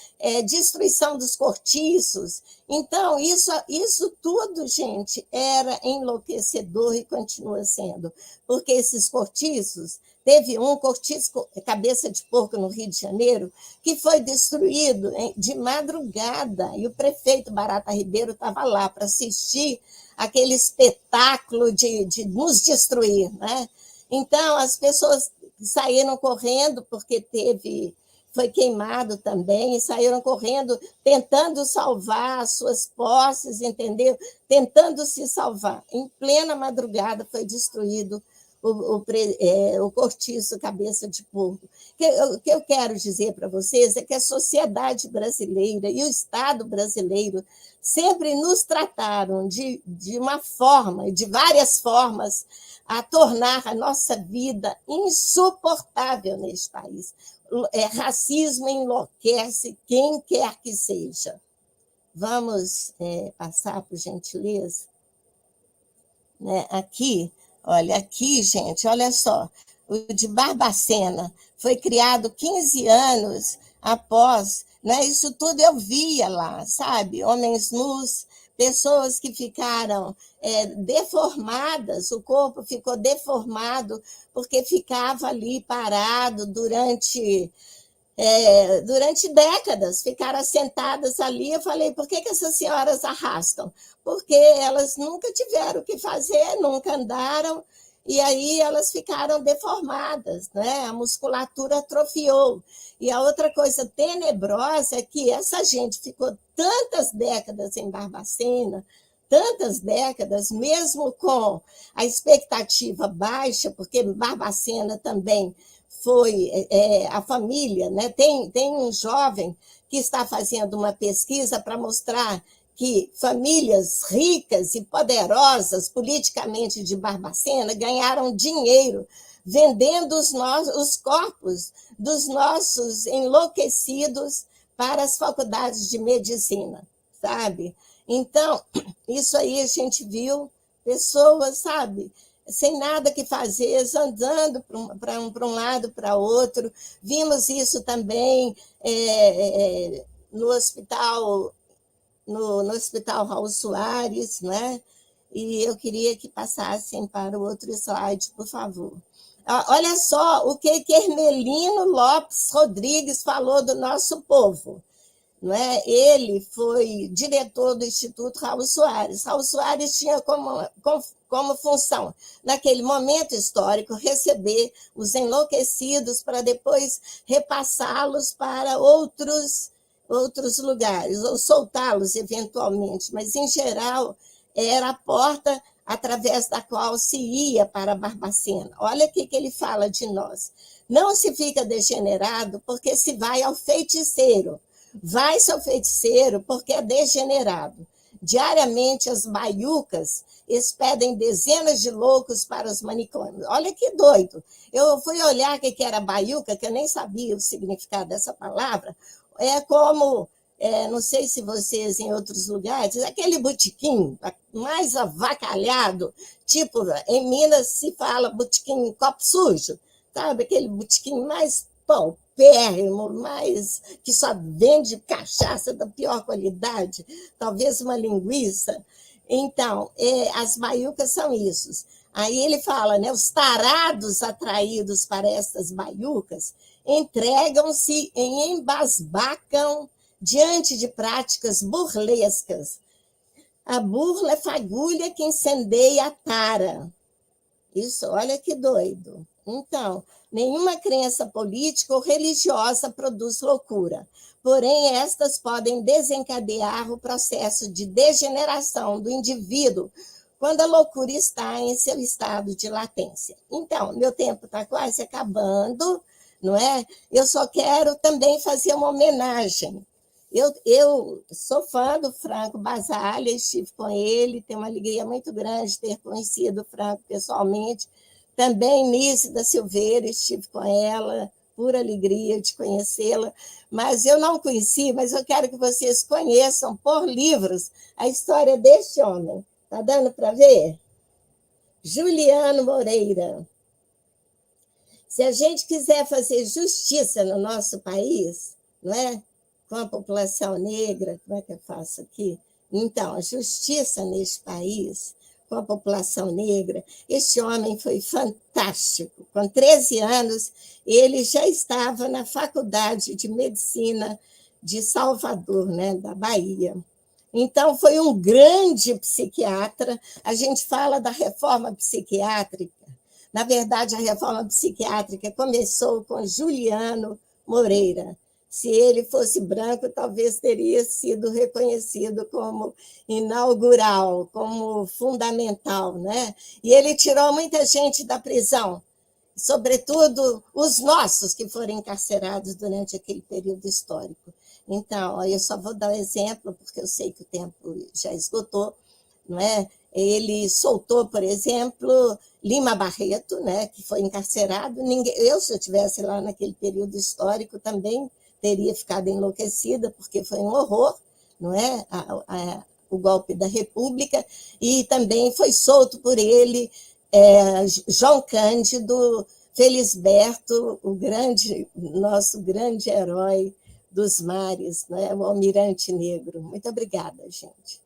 destruição dos cortiços. Então, isso tudo, gente, era enlouquecedor e continua sendo, porque esses cortiços, teve um cortiço Cabeça de Porco no Rio de Janeiro, que foi destruído de madrugada, e o prefeito Barata Ribeiro estava lá para assistir aquele espetáculo de nos destruir, né? Então, as pessoas saíram correndo, porque foi queimado também, e saíram correndo, tentando salvar as suas posses, entendeu? Tentando se salvar. Em plena madrugada foi destruído o cortiço cabeça de porco. O que eu quero dizer para vocês é que a sociedade brasileira e o Estado brasileiro sempre nos trataram de uma forma, de várias formas, a tornar a nossa vida insuportável neste país. Racismo enlouquece quem quer que seja. Vamos passar, por gentileza? Né? Aqui, olha, aqui, gente, olha só, o de Barbacena foi criado 15 anos após, né? Isso tudo eu via lá, sabe? Homens nus, pessoas que ficaram deformadas, o corpo ficou deformado porque ficava ali parado durante décadas, ficaram sentadas ali. Eu falei, por que essas senhoras arrastam? Porque elas nunca tiveram o que fazer, nunca andaram, e aí elas ficaram deformadas, né? A musculatura atrofiou. E a outra coisa tenebrosa é que essa gente ficou tantas décadas em Barbacena, tantas décadas, mesmo com a expectativa baixa, porque Barbacena também foi a família, né? Tem um jovem que está fazendo uma pesquisa para mostrar que famílias ricas e poderosas politicamente de Barbacena ganharam dinheiro vendendo os corpos dos nossos enlouquecidos para as faculdades de medicina, sabe? Então, isso aí a gente viu pessoas, sabe, sem nada que fazer, andando para um lado, para outro. Vimos isso também no hospital Raul Soares, né? E eu queria que passassem para o outro slide, por favor. Olha só o que Hermelino Lopes Rodrigues falou do nosso povo. Não é? Ele foi diretor do Instituto Raul Soares. Raul Soares tinha como função, naquele momento histórico, receber os enlouquecidos para depois repassá-los para outros lugares, ou soltá-los eventualmente, mas, em geral, era a porta através da qual se ia para Barbacena. Olha o que ele fala de nós. Não se fica degenerado porque se vai ao feiticeiro. Vai-se ao feiticeiro porque é degenerado. Diariamente, as baiucas expedem dezenas de loucos para os manicômios. Olha que doido. Eu fui olhar o que era baiuca, que eu nem sabia o significado dessa palavra. É como, não sei se vocês em outros lugares, aquele botequim mais avacalhado, tipo, em Minas se fala botequim copo sujo, sabe? Aquele botequim mais paupérrimo, mais que só vende cachaça da pior qualidade, talvez uma linguiça. Então, as baiucas são isso. Aí ele fala, né, os tarados atraídos para essas baiucas entregam-se e embasbacam diante de práticas burlescas. A burla é fagulha que incendeia a tara. Isso, olha que doido. Então, nenhuma crença política ou religiosa produz loucura, porém estas podem desencadear o processo de degeneração do indivíduo quando a loucura está em seu estado de latência. Então, meu tempo está quase acabando, não é? Eu só quero também fazer uma homenagem. Eu sou fã do Franco Basaglia, estive com ele, tenho uma alegria muito grande ter conhecido o Franco pessoalmente. Também Nice da Silveira, estive com ela, pura alegria de conhecê-la. Mas eu não conheci, mas eu quero que vocês conheçam, por livros, a história deste homem. Está dando para ver? Juliano Moreira. Se a gente quiser fazer justiça no nosso país, não é? Com a população negra, como é que eu faço aqui? Então, a justiça neste país, com a população negra, este homem foi fantástico. Com 13 anos, ele já estava na Faculdade de Medicina de Salvador, né, da Bahia. Então, foi um grande psiquiatra. A gente fala da reforma psiquiátrica. Na verdade, a reforma psiquiátrica começou com Juliano Moreira. Se ele fosse branco, talvez teria sido reconhecido como inaugural, como fundamental, né? E ele tirou muita gente da prisão, sobretudo os nossos que foram encarcerados durante aquele período histórico. Então, eu só vou dar um exemplo, porque eu sei que o tempo já esgotou, não é? Ele soltou, por exemplo, Lima Barreto, né, que foi encarcerado. Eu, se eu estivesse lá naquele período histórico, também teria ficado enlouquecida, porque foi um horror, não é? O golpe da República, e também foi solto por ele João Cândido Felisberto, nosso grande herói dos mares, né? O Almirante Negro. Muito obrigada, gente.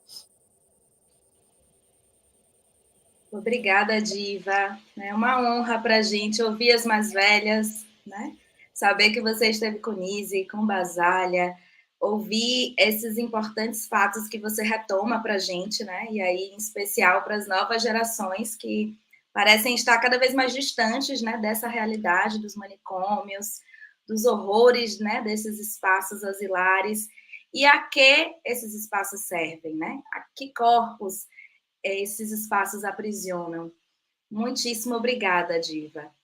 Obrigada, Diva. É uma honra para a gente ouvir as mais velhas, né? Saber que você esteve com Nise, com Basália, ouvir esses importantes fatos que você retoma para a gente, né? E aí, em especial, para as novas gerações que parecem estar cada vez mais distantes, né, dessa realidade dos manicômios, dos horrores, né, desses espaços asilares, e a que esses espaços servem, né? A que corpos esses espaços aprisionam. Muitíssimo obrigada, Diva.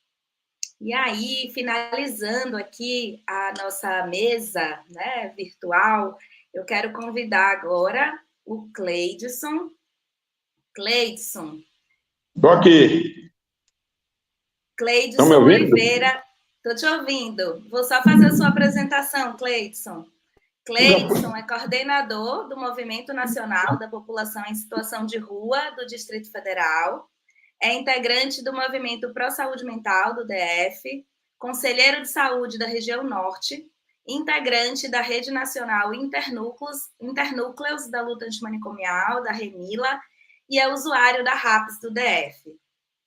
E aí, finalizando aqui a nossa mesa, né, virtual, eu quero convidar agora o Cleidson. Cleidson. Estou aqui. Cleidson Estão me ouvindo? Oliveira. Estou te ouvindo. Vou só fazer a sua apresentação, Cleidson. Cleidson é coordenador do Movimento Nacional da População em Situação de Rua do Distrito Federal, é integrante do Movimento Pro Saúde Mental do DF, conselheiro de saúde da região Norte, integrante da Rede Nacional Internúcleos da Luta Antimanicomial, da REMILA, e é usuário da RAPS do DF.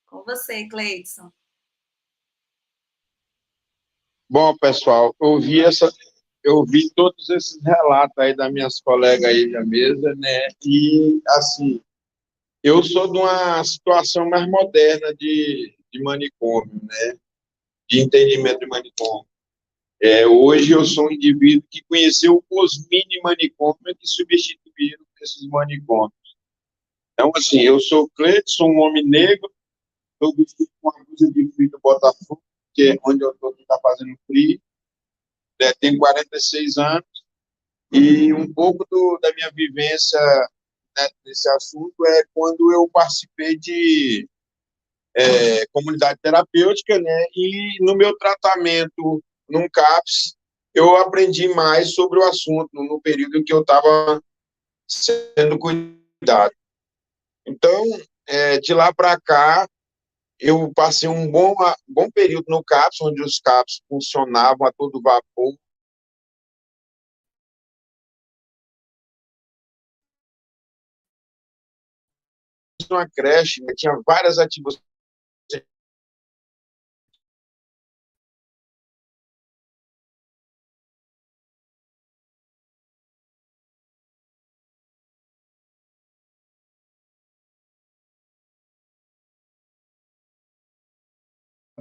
Com você, Cleidson. Bom, pessoal, eu vi todos esses relatos aí das minhas colegas aí da mesa, né? E, assim, eu sou de uma situação mais moderna de manicômio, né? De entendimento de manicômio. Hoje eu sou um indivíduo que conheceu os mini manicômios que substituíram esses manicômios. Então, assim, eu sou Cleidson, um homem negro, estou vestido com uma blusa de frio do Botafogo, que é onde eu estou, que está fazendo frio, tenho 46 anos, e um pouco da minha vivência, né, nesse assunto é quando eu participei de comunidade terapêutica, né, e no meu tratamento num CAPS, eu aprendi mais sobre o assunto no período em que eu estava sendo cuidado. Então, de lá para cá, eu passei um bom período no CAPS, onde os CAPS funcionavam a todo vapor. Uma creche, né, tinha várias atividades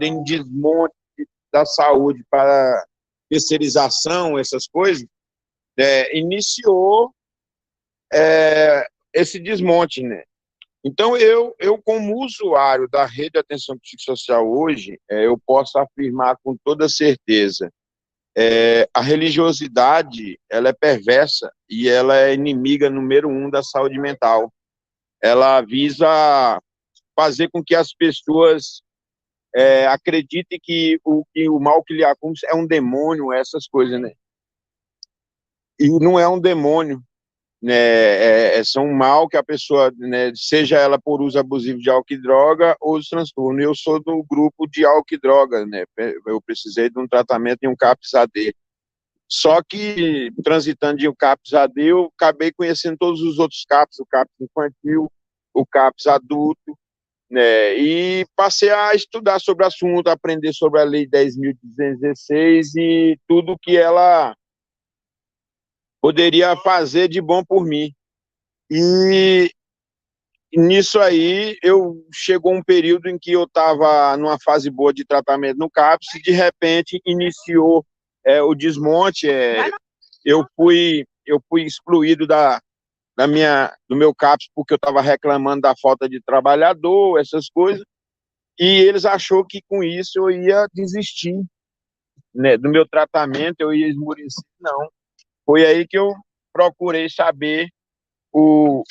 em desmonte da saúde para terceirização, essas coisas, iniciou esse desmonte, né? Então, eu, como usuário da rede de atenção psicossocial hoje, eu posso afirmar com toda certeza, a religiosidade, ela é perversa e ela é inimiga número 1 da saúde mental. Ela visa fazer com que as pessoas acreditem que o mal que lhe acontece é um demônio, essas coisas, né? E não é um demônio, né? São um mal que a pessoa, né, seja ela por uso abusivo de álcool e droga ou os transtornos. Eu sou do grupo de álcool e droga, né? Eu precisei de um tratamento em um CAPS-AD. Só que, transitando de um CAPS-AD, eu acabei conhecendo todos os outros CAPS, o CAPS infantil, o CAPS adulto, né? E passei a estudar sobre o assunto, aprender sobre a Lei 10.216 e tudo que ela poderia fazer de bom por mim. E nisso aí, chegou um período em que eu estava numa fase boa de tratamento no CAPS e, de repente, iniciou o desmonte, eu fui excluído do meu CAPS porque eu estava reclamando da falta de trabalhador, essas coisas, e eles achou que com isso eu ia desistir, né, do meu tratamento, eu ia esmorecer. Não. Foi aí que eu procurei saber o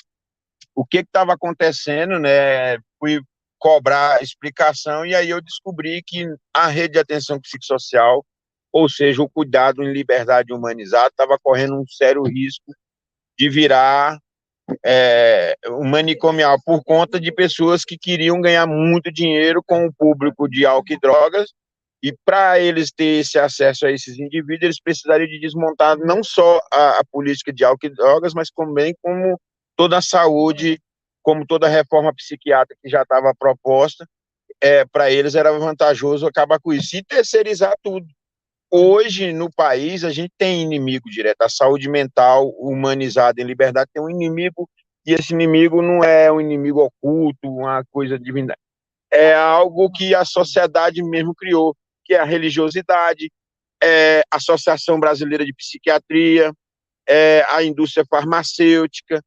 que estava acontecendo, né? Fui cobrar explicação e aí eu descobri que a rede de atenção psicossocial, ou seja, o cuidado em liberdade humanizada, estava correndo um sério risco de virar um manicomial por conta de pessoas que queriam ganhar muito dinheiro com o público de álcool e drogas, e para eles ter esse acesso a esses indivíduos, eles precisariam de desmontar não só a política de álcool e drogas, mas também como toda a saúde, como toda a reforma psiquiátrica que já estava proposta. Para eles era vantajoso acabar com isso e terceirizar tudo. Hoje, no país, a gente tem inimigo direto. A saúde mental humanizada em liberdade tem um inimigo, e esse inimigo não é um inimigo oculto, uma coisa divina. É algo que a sociedade mesmo criou, que é a religiosidade, a Associação Brasileira de Psiquiatria, a indústria farmacêutica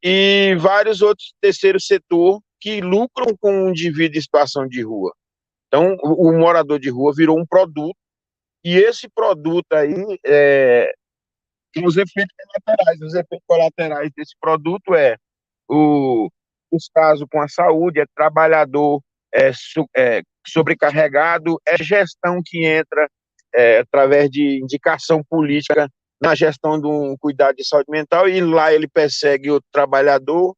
e vários outros terceiro setor que lucram com o indivíduo em situação de rua. Então, o morador de rua virou um produto, e esse produto aí tem os efeitos colaterais. Os efeitos colaterais desse produto os casos com a saúde, trabalhador sobrecarregado, gestão que entra através de indicação política na gestão do cuidado de saúde mental, e lá ele persegue o trabalhador,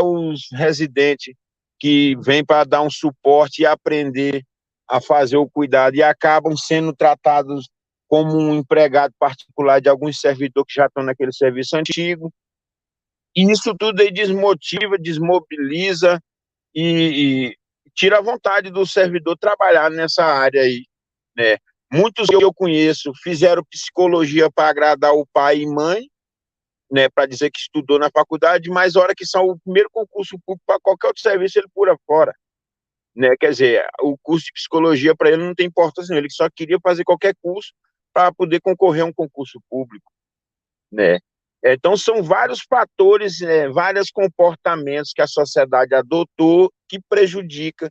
os residentes que vêm para dar um suporte e aprender a fazer o cuidado e acabam sendo tratados como um empregado particular de alguns servidores que já estão naquele serviço antigo. E isso tudo aí desmotiva, desmobiliza e tira a vontade do servidor trabalhar nessa área aí, né? Muitos que eu conheço fizeram psicologia para agradar o pai e mãe, né, para dizer que estudou na faculdade, mas a hora que são o primeiro concurso público para qualquer outro serviço, ele pula fora. Né? Quer dizer, o curso de psicologia para ele não tem importância, ele só queria fazer qualquer curso para poder concorrer a um concurso público. Né? Então, são vários fatores, vários comportamentos que a sociedade adotou que prejudica,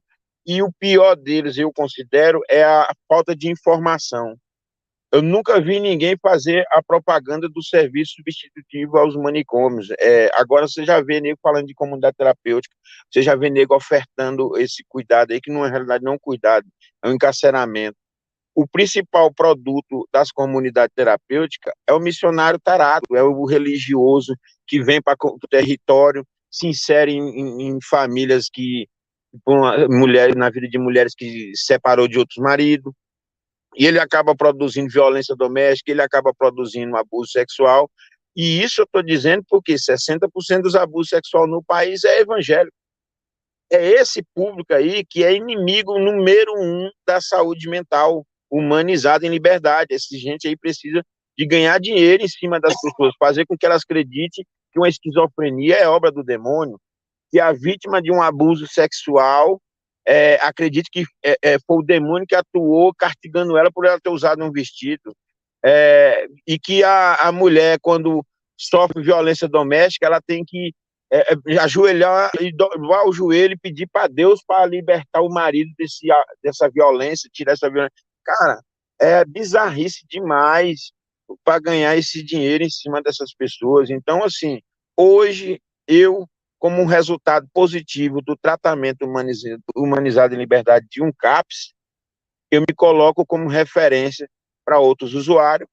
e o pior deles, eu considero, é a falta de informação. Eu nunca vi ninguém fazer a propaganda do serviço substitutivo aos manicômios. Agora você já vê nego falando de comunidade terapêutica, você já vê nego ofertando esse cuidado aí, que na realidade não é um cuidado, é um encarceramento. O principal produto das comunidades terapêuticas é o missionário tarado, é o religioso que vem para o território, se insere em famílias mulheres, na vida de mulheres que se separou de outros maridos, e ele acaba produzindo violência doméstica, ele acaba produzindo abuso sexual, e isso eu estou dizendo porque 60% dos abusos sexuais no país é evangélico. É esse público aí que é inimigo número 1 da saúde mental humanizada em liberdade. Essa gente aí precisa de ganhar dinheiro em cima das pessoas, fazer com que elas acreditem que uma esquizofrenia é obra do demônio, que a vítima de um abuso sexual acredite que foi o demônio que atuou castigando ela por ela ter usado um vestido, e que a mulher, quando sofre violência doméstica, ela tem que ajoelhar e dobrar o joelho e pedir para Deus para libertar o marido dessa violência, tirar essa violência. Cara, é bizarrice demais para ganhar esse dinheiro em cima dessas pessoas. Então, assim, hoje eu, como um resultado positivo do tratamento humanizado em liberdade de um CAPS, eu me coloco como referência para outros usuários,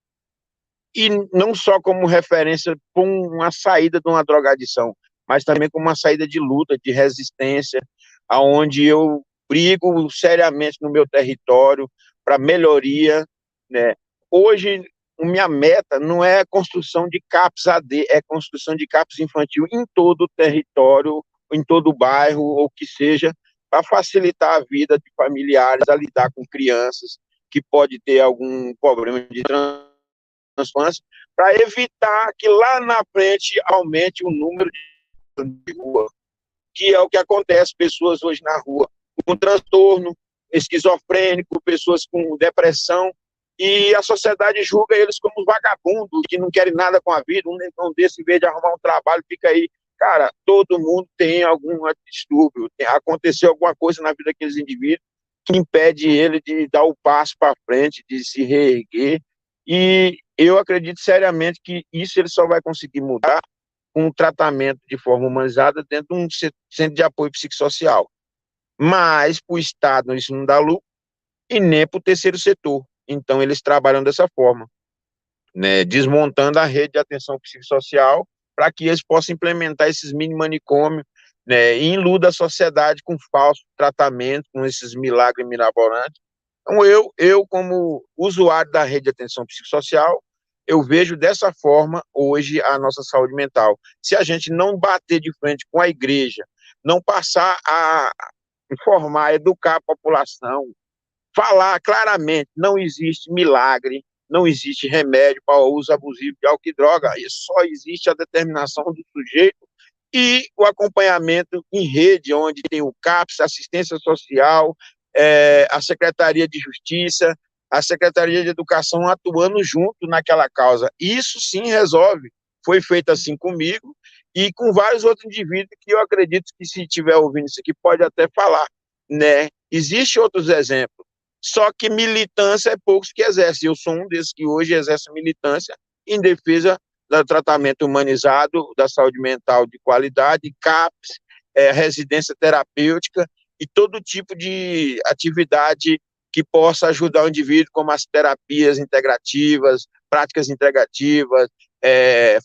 e não só como referência para uma saída de uma drogadição, mas também como uma saída de luta, de resistência, aonde eu brigo seriamente no meu território para melhoria, né? Hoje, minha meta não é a construção de CAPS AD, é a construção de CAPS infantil em todo o território, em todo o bairro, ou que seja, para facilitar a vida de familiares a lidar com crianças que pode ter algum problema de transplante, para evitar que lá na frente aumente o número de rua, que é o que acontece, pessoas hoje na rua com transtorno esquizofrênico, pessoas com depressão, e a sociedade julga eles como vagabundos, que não querem nada com a vida, um negão desse, em vez de arrumar um trabalho, fica aí. Cara, todo mundo tem algum distúrbio, aconteceu alguma coisa na vida daqueles indivíduos que impede ele de dar o passo para frente, de se reerguer, e eu acredito seriamente que isso ele só vai conseguir mudar com um tratamento de forma humanizada dentro de um centro de apoio psicossocial. Mas para o Estado isso não dá lucro e nem para o terceiro setor. Então eles trabalham dessa forma, né, desmontando a rede de atenção psicossocial para que eles possam implementar esses mini manicômios, né, e iluda a sociedade com falso tratamento, com esses milagres mirabolantes. Então eu como usuário da rede de atenção psicossocial, eu vejo dessa forma hoje a nossa saúde mental. Se a gente não bater de frente com a igreja, não passar a informar, educar a população, falar claramente, não existe milagre, não existe remédio para o uso abusivo de álcool e droga, só existe a determinação do sujeito e o acompanhamento em rede, onde tem o CAPS, assistência social, a Secretaria de Justiça, a Secretaria de Educação atuando junto naquela causa. Isso sim resolve. Foi feito assim comigo e com vários outros indivíduos que eu acredito que, se estiver ouvindo isso aqui, pode até falar, né? Existem outros exemplos, só que militância é poucos que exercem. Eu sou um desses que hoje exerce militância em defesa do tratamento humanizado, da saúde mental de qualidade, CAPS, residência terapêutica e todo tipo de atividade que possa ajudar o indivíduo, como as terapias integrativas, práticas integrativas,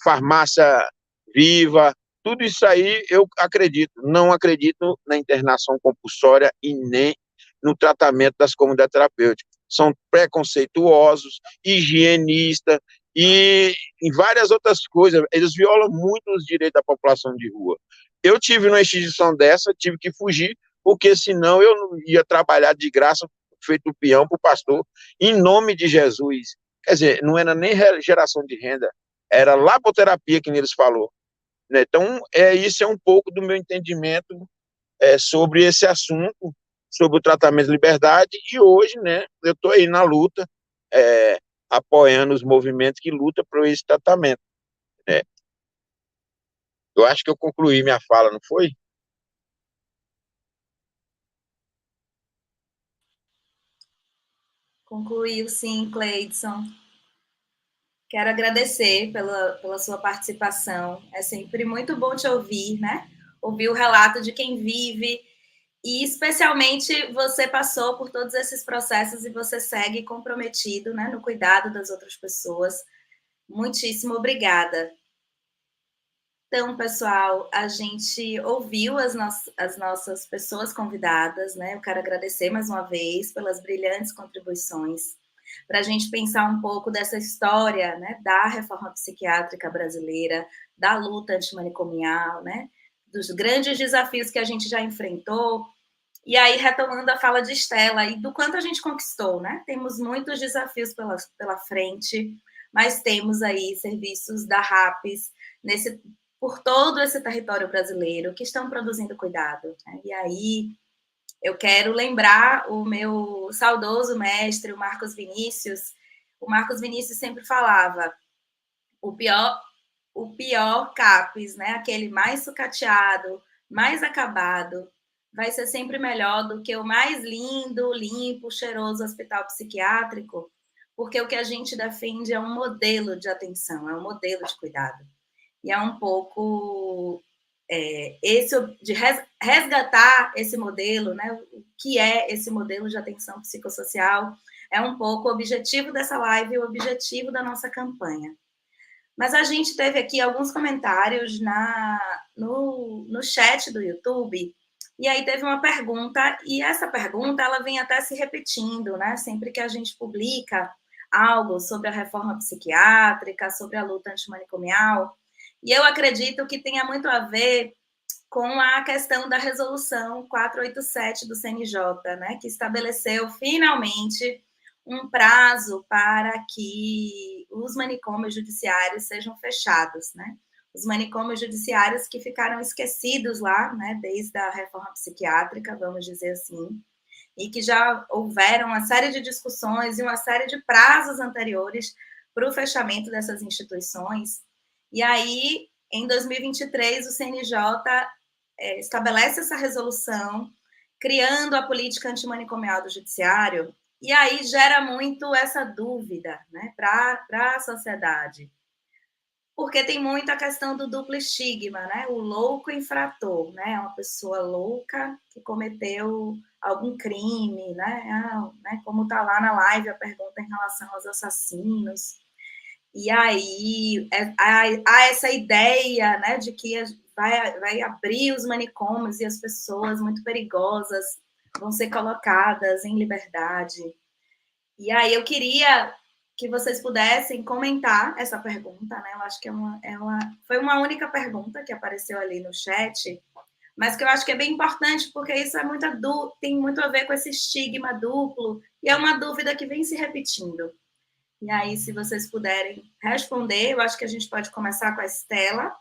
farmácia viva, tudo isso aí eu acredito. Não acredito na internação compulsória e nem no tratamento das comunidades terapêuticas. São preconceituosos, higienistas e em várias outras coisas. Eles violam muito os direitos da população de rua. Eu tive numa instituição dessa, tive que fugir, porque senão eu não ia trabalhar de graça, feito peão para o pastor, em nome de Jesus. Quer dizer, não era nem geração de renda, era laboterapia que eles falou. Né? Então, isso é um pouco do meu entendimento sobre esse assunto, sobre o tratamento de liberdade, e hoje, né, eu estou aí na luta, apoiando os movimentos que lutam por esse tratamento. Né? Eu acho que eu concluí minha fala, não foi? Concluiu, sim, Cleidson. Quero agradecer pela sua participação. É sempre muito bom te ouvir, né? Ouvir o relato de quem vive, e especialmente você passou por todos esses processos e você segue comprometido, né, no cuidado das outras pessoas. Muitíssimo obrigada. Então, pessoal, a gente ouviu as nossas pessoas convidadas, né? Eu quero agradecer mais uma vez pelas brilhantes contribuições, para a gente pensar um pouco dessa história, né, da reforma psiquiátrica brasileira, da luta antimanicomial, né, dos grandes desafios que a gente já enfrentou. E aí, retomando a fala de Estela, e do quanto a gente conquistou, né? Temos muitos desafios pela frente, mas temos aí serviços da RAPS por todo esse território brasileiro que estão produzindo cuidado. Né? E aí, eu quero lembrar o meu saudoso mestre, o Marcos Vinícius. O Marcos Vinícius sempre falava: o pior CAPS, né? Aquele mais sucateado, mais acabado, vai ser sempre melhor do que o mais lindo, limpo, cheiroso hospital psiquiátrico, porque o que a gente defende é um modelo de atenção, é um modelo de cuidado. E é um pouco esse de resgatar esse modelo, né? O que é esse modelo de atenção psicossocial, é um pouco o objetivo dessa live e o objetivo da nossa campanha. Mas a gente teve aqui alguns comentários no chat do YouTube, e aí teve uma pergunta, e essa pergunta ela vem até se repetindo, né? Sempre que a gente publica algo sobre a reforma psiquiátrica, sobre a luta antimanicomial, e eu acredito que tenha muito a ver com a questão da resolução 487 do CNJ, né? Que estabeleceu finalmente um prazo para que os manicômios judiciários sejam fechados, né? Os manicômios judiciários que ficaram esquecidos lá, né, desde a reforma psiquiátrica, vamos dizer assim. e que já houveram uma série de discussões e uma série de prazos anteriores para o fechamento dessas instituições. E aí, em 2023, o CNJ estabelece essa resolução, criando a política antimanicomial do judiciário, e aí gera muito essa dúvida, né, para a sociedade. Porque tem muito a questão do duplo estigma, né? O louco infrator, né? É uma pessoa louca que cometeu algum crime, né? Como está lá na live a pergunta em relação aos assassinos. E aí há essa ideia, né, de que vai abrir os manicômios e as pessoas muito perigosas vão ser colocadas em liberdade. E aí eu queria que vocês pudessem comentar essa pergunta, né? Eu acho que foi uma única pergunta que apareceu ali no chat, mas que eu acho que é bem importante, porque isso tem muito a ver com esse estigma duplo, e é uma dúvida que vem se repetindo. E aí, se vocês puderem responder, eu acho que a gente pode começar com a Estela.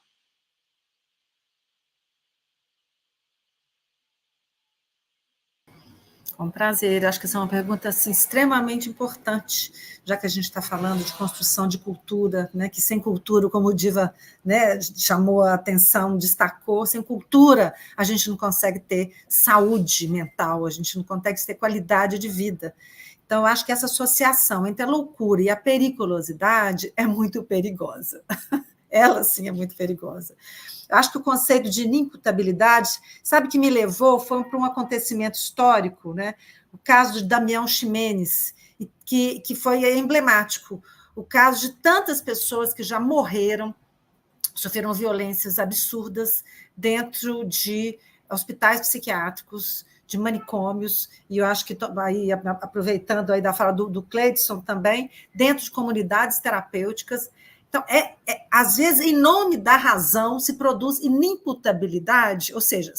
Com prazer, acho que essa é uma pergunta assim, extremamente importante, já que a gente está falando de construção de cultura, né, que sem cultura, como o Diva, né, chamou a atenção, destacou, sem cultura a gente não consegue ter saúde mental, a gente não consegue ter qualidade de vida. Então, eu acho que essa associação entre a loucura e a periculosidade é muito perigosa. Ela, sim, é muito perigosa. Eu acho que o conceito de inimputabilidade, sabe, que me levou foi para um acontecimento histórico, né? O caso de Damião Ximenes, que foi emblemático. O caso de tantas pessoas que já morreram, sofreram violências absurdas dentro de hospitais psiquiátricos, de manicômios, e eu acho que, aí, aproveitando aí da fala do Cleidson também, dentro de comunidades terapêuticas. Então, às vezes, em nome da razão, se produz inimputabilidade, ou seja,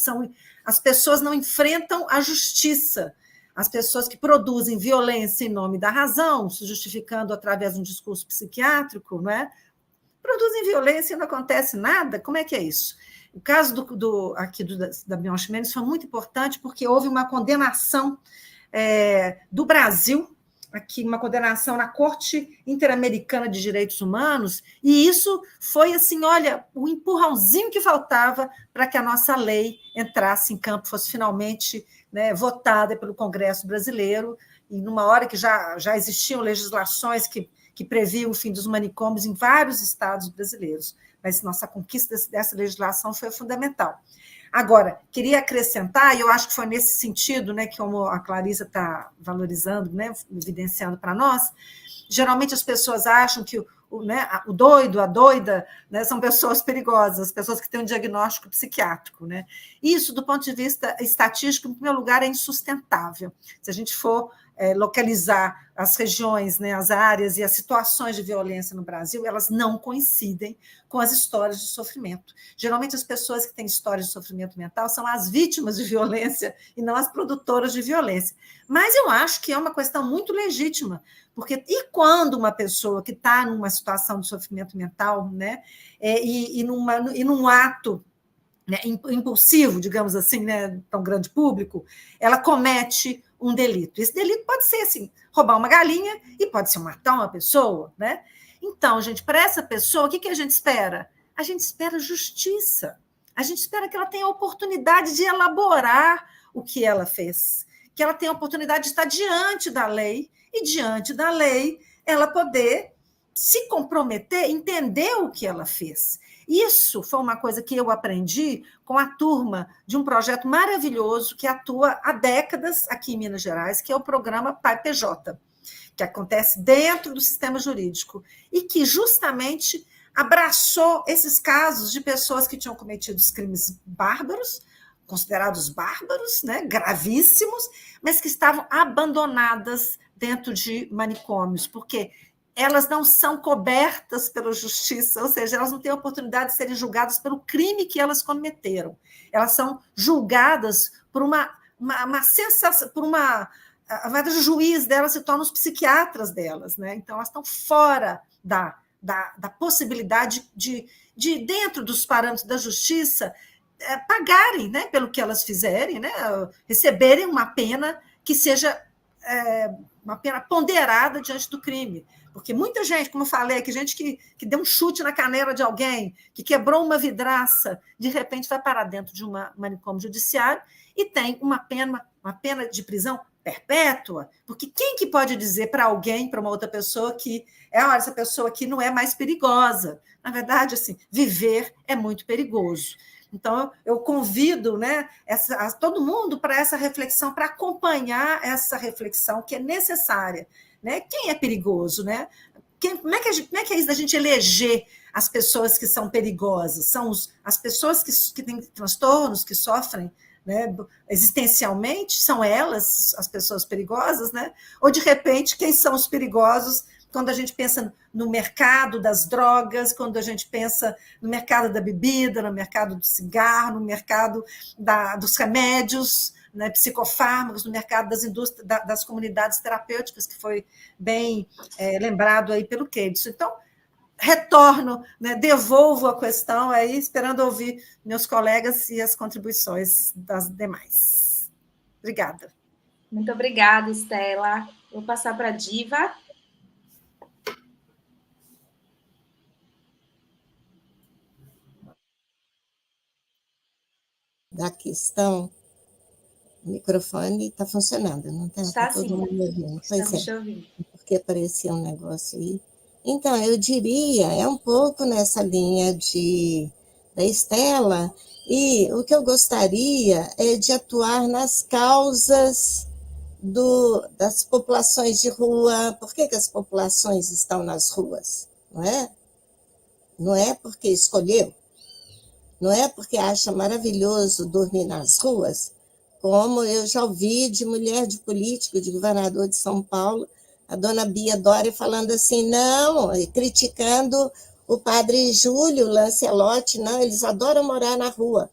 as pessoas não enfrentam a justiça, as pessoas que produzem violência em nome da razão, se justificando através de um discurso psiquiátrico, não é? Produzem violência e não acontece nada. Como é que é isso? O caso da Damião Ximenes foi muito importante porque houve uma condenação do Brasil, aqui uma condenação na Corte Interamericana de Direitos Humanos, e isso foi assim, olha, o empurrãozinho que faltava para que a nossa lei entrasse em campo, fosse finalmente, né, votada pelo Congresso brasileiro, e numa hora que já existiam legislações que previam o fim dos manicômios em vários estados brasileiros, mas nossa conquista dessa legislação foi fundamental. Agora, queria acrescentar, e eu acho que foi nesse sentido, né, que como a Clarissa está valorizando, né, evidenciando para nós, geralmente as pessoas acham que o doido, a doida, né, são pessoas perigosas, pessoas que têm um diagnóstico psiquiátrico, né? Isso, do ponto de vista estatístico, em primeiro lugar, é insustentável. Se a gente for localizar as regiões, né, as áreas e as situações de violência no Brasil, elas não coincidem com as histórias de sofrimento. Geralmente, as pessoas que têm histórias de sofrimento mental são as vítimas de violência e não as produtoras de violência. Mas eu acho que é uma questão muito legítima, porque e quando uma pessoa que está numa situação de sofrimento mental, né, e num ato, né, impulsivo, digamos assim, né, tão grande público, ela comete um delito. Esse delito pode ser assim, roubar uma galinha e pode ser matar uma pessoa, né? Então, gente, para essa pessoa, o que a gente espera? A gente espera justiça. A gente espera que ela tenha a oportunidade de elaborar o que ela fez, que ela tenha a oportunidade de estar diante da lei e, diante da lei, ela poder se comprometer, entender o que ela fez. Isso foi uma coisa que eu aprendi com a turma de um projeto maravilhoso que atua há décadas aqui em Minas Gerais, que é o programa PAI-PJ, que acontece dentro do sistema jurídico e que justamente abraçou esses casos de pessoas que tinham cometido crimes bárbaros, considerados bárbaros, né, gravíssimos, mas que estavam abandonadas dentro de manicômios, porque elas não são cobertas pela justiça, ou seja, elas não têm a oportunidade de serem julgadas pelo crime que elas cometeram. Elas são julgadas por uma sensação, por o juiz delas se torna os psiquiatras delas, né? Então, elas estão fora da possibilidade de, dentro dos parâmetros da justiça, pagarem, né, pelo que elas fizerem, né, receberem uma pena que seja uma pena ponderada diante do crime. Porque muita gente, como eu falei, que gente que deu um chute na canela de alguém, que quebrou uma vidraça, de repente vai parar dentro de um manicômio judiciário e tem uma pena de prisão perpétua. Porque quem que pode dizer para alguém, para uma outra pessoa, que olha, essa pessoa aqui não é mais perigosa? Na verdade, assim, viver é muito perigoso. Então, eu convido, né, todo mundo para essa reflexão, para acompanhar essa reflexão que é necessária. Né? Quem é perigoso? Né? Como é que é isso da gente eleger as pessoas que são perigosas? São as pessoas que têm transtornos, que sofrem, né, existencialmente? São elas as pessoas perigosas? Né? Ou, de repente, quem são os perigosos quando a gente pensa no mercado das drogas, quando a gente pensa no mercado da bebida, no mercado do cigarro, no mercado dos remédios, né, psicofármacos, no mercado das indústrias, das comunidades terapêuticas, que foi bem lembrado aí pelo Keidson. Então, retorno, né, devolvo a questão aí, esperando ouvir meus colegas e as contribuições das demais. Obrigada. Muito obrigada, Estela. Vou passar para a Diva. Da questão, o microfone está funcionando, não está? Está todo sim. mundo me ouvindo. Estamos te ouvindo. Porque apareceu um negócio aí. Então, eu diria, é um pouco nessa linha da Estela, e o que eu gostaria é de atuar nas causas das populações de rua. Por que as populações estão nas ruas? Não é? Não é porque escolheu. Não é porque acha maravilhoso dormir nas ruas, como eu já ouvi de mulher de político, de governador de São Paulo, a dona Bia Dória falando assim, não, criticando o padre Júlio Lancelotti, não, eles adoram morar na rua.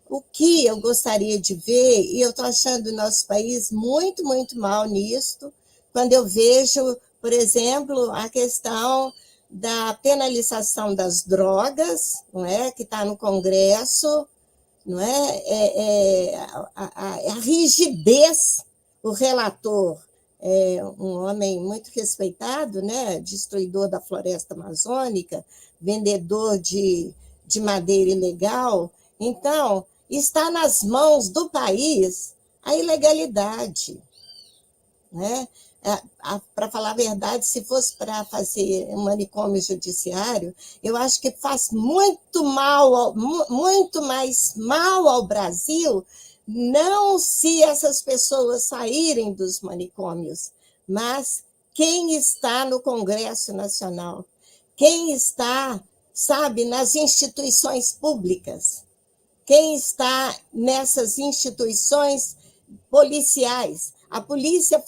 O que eu gostaria de ver, e eu estou achando o nosso país muito, muito mal nisso, quando eu vejo, por exemplo, a questão da penalização das drogas, não é, que está no Congresso, não é, a rigidez, o relator, um homem muito respeitado, né, destruidor da floresta amazônica, vendedor de madeira ilegal. Então, está nas mãos do país a ilegalidade, né? Para falar a verdade, se fosse para fazer um manicômio judiciário, eu acho que faz muito mais mal ao Brasil, não se essas pessoas saírem dos manicômios, mas quem está no Congresso Nacional, quem está, sabe, nas instituições públicas, quem está nessas instituições policiais. A polícia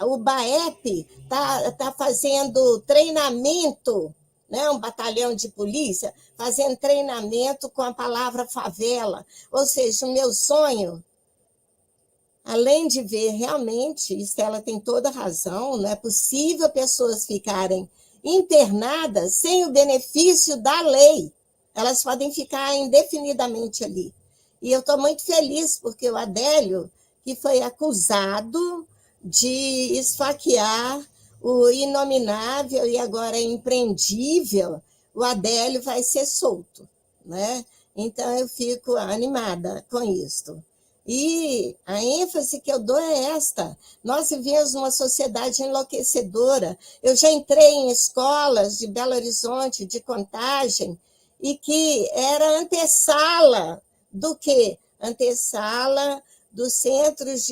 o BAEP está fazendo treinamento, né, um batalhão de polícia, fazendo treinamento com a palavra favela. Ou seja, o meu sonho, além de ver realmente, Estela tem toda a razão, não é possível pessoas ficarem internadas sem o benefício da lei. Elas podem ficar indefinidamente ali. E eu estou muito feliz, porque o Adélio, que foi acusado de esfaquear o inominável e agora impreendível, o Adélio vai ser solto, né? Então, eu fico animada com isso. E a ênfase que eu dou é esta: nós vivemos numa sociedade enlouquecedora. Eu já entrei em escolas de Belo Horizonte, de Contagem, e que era antessala do quê? Antessala dos centros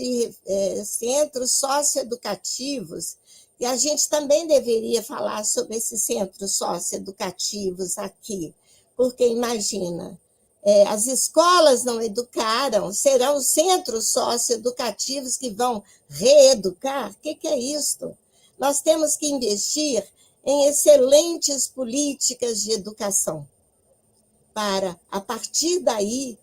socioeducativos, e a gente também deveria falar sobre esses centros socioeducativos aqui, porque, imagina, as escolas não educaram, serão os centros socioeducativos que vão reeducar? O que é isso? Nós temos que investir em excelentes políticas de educação, para, a partir daí,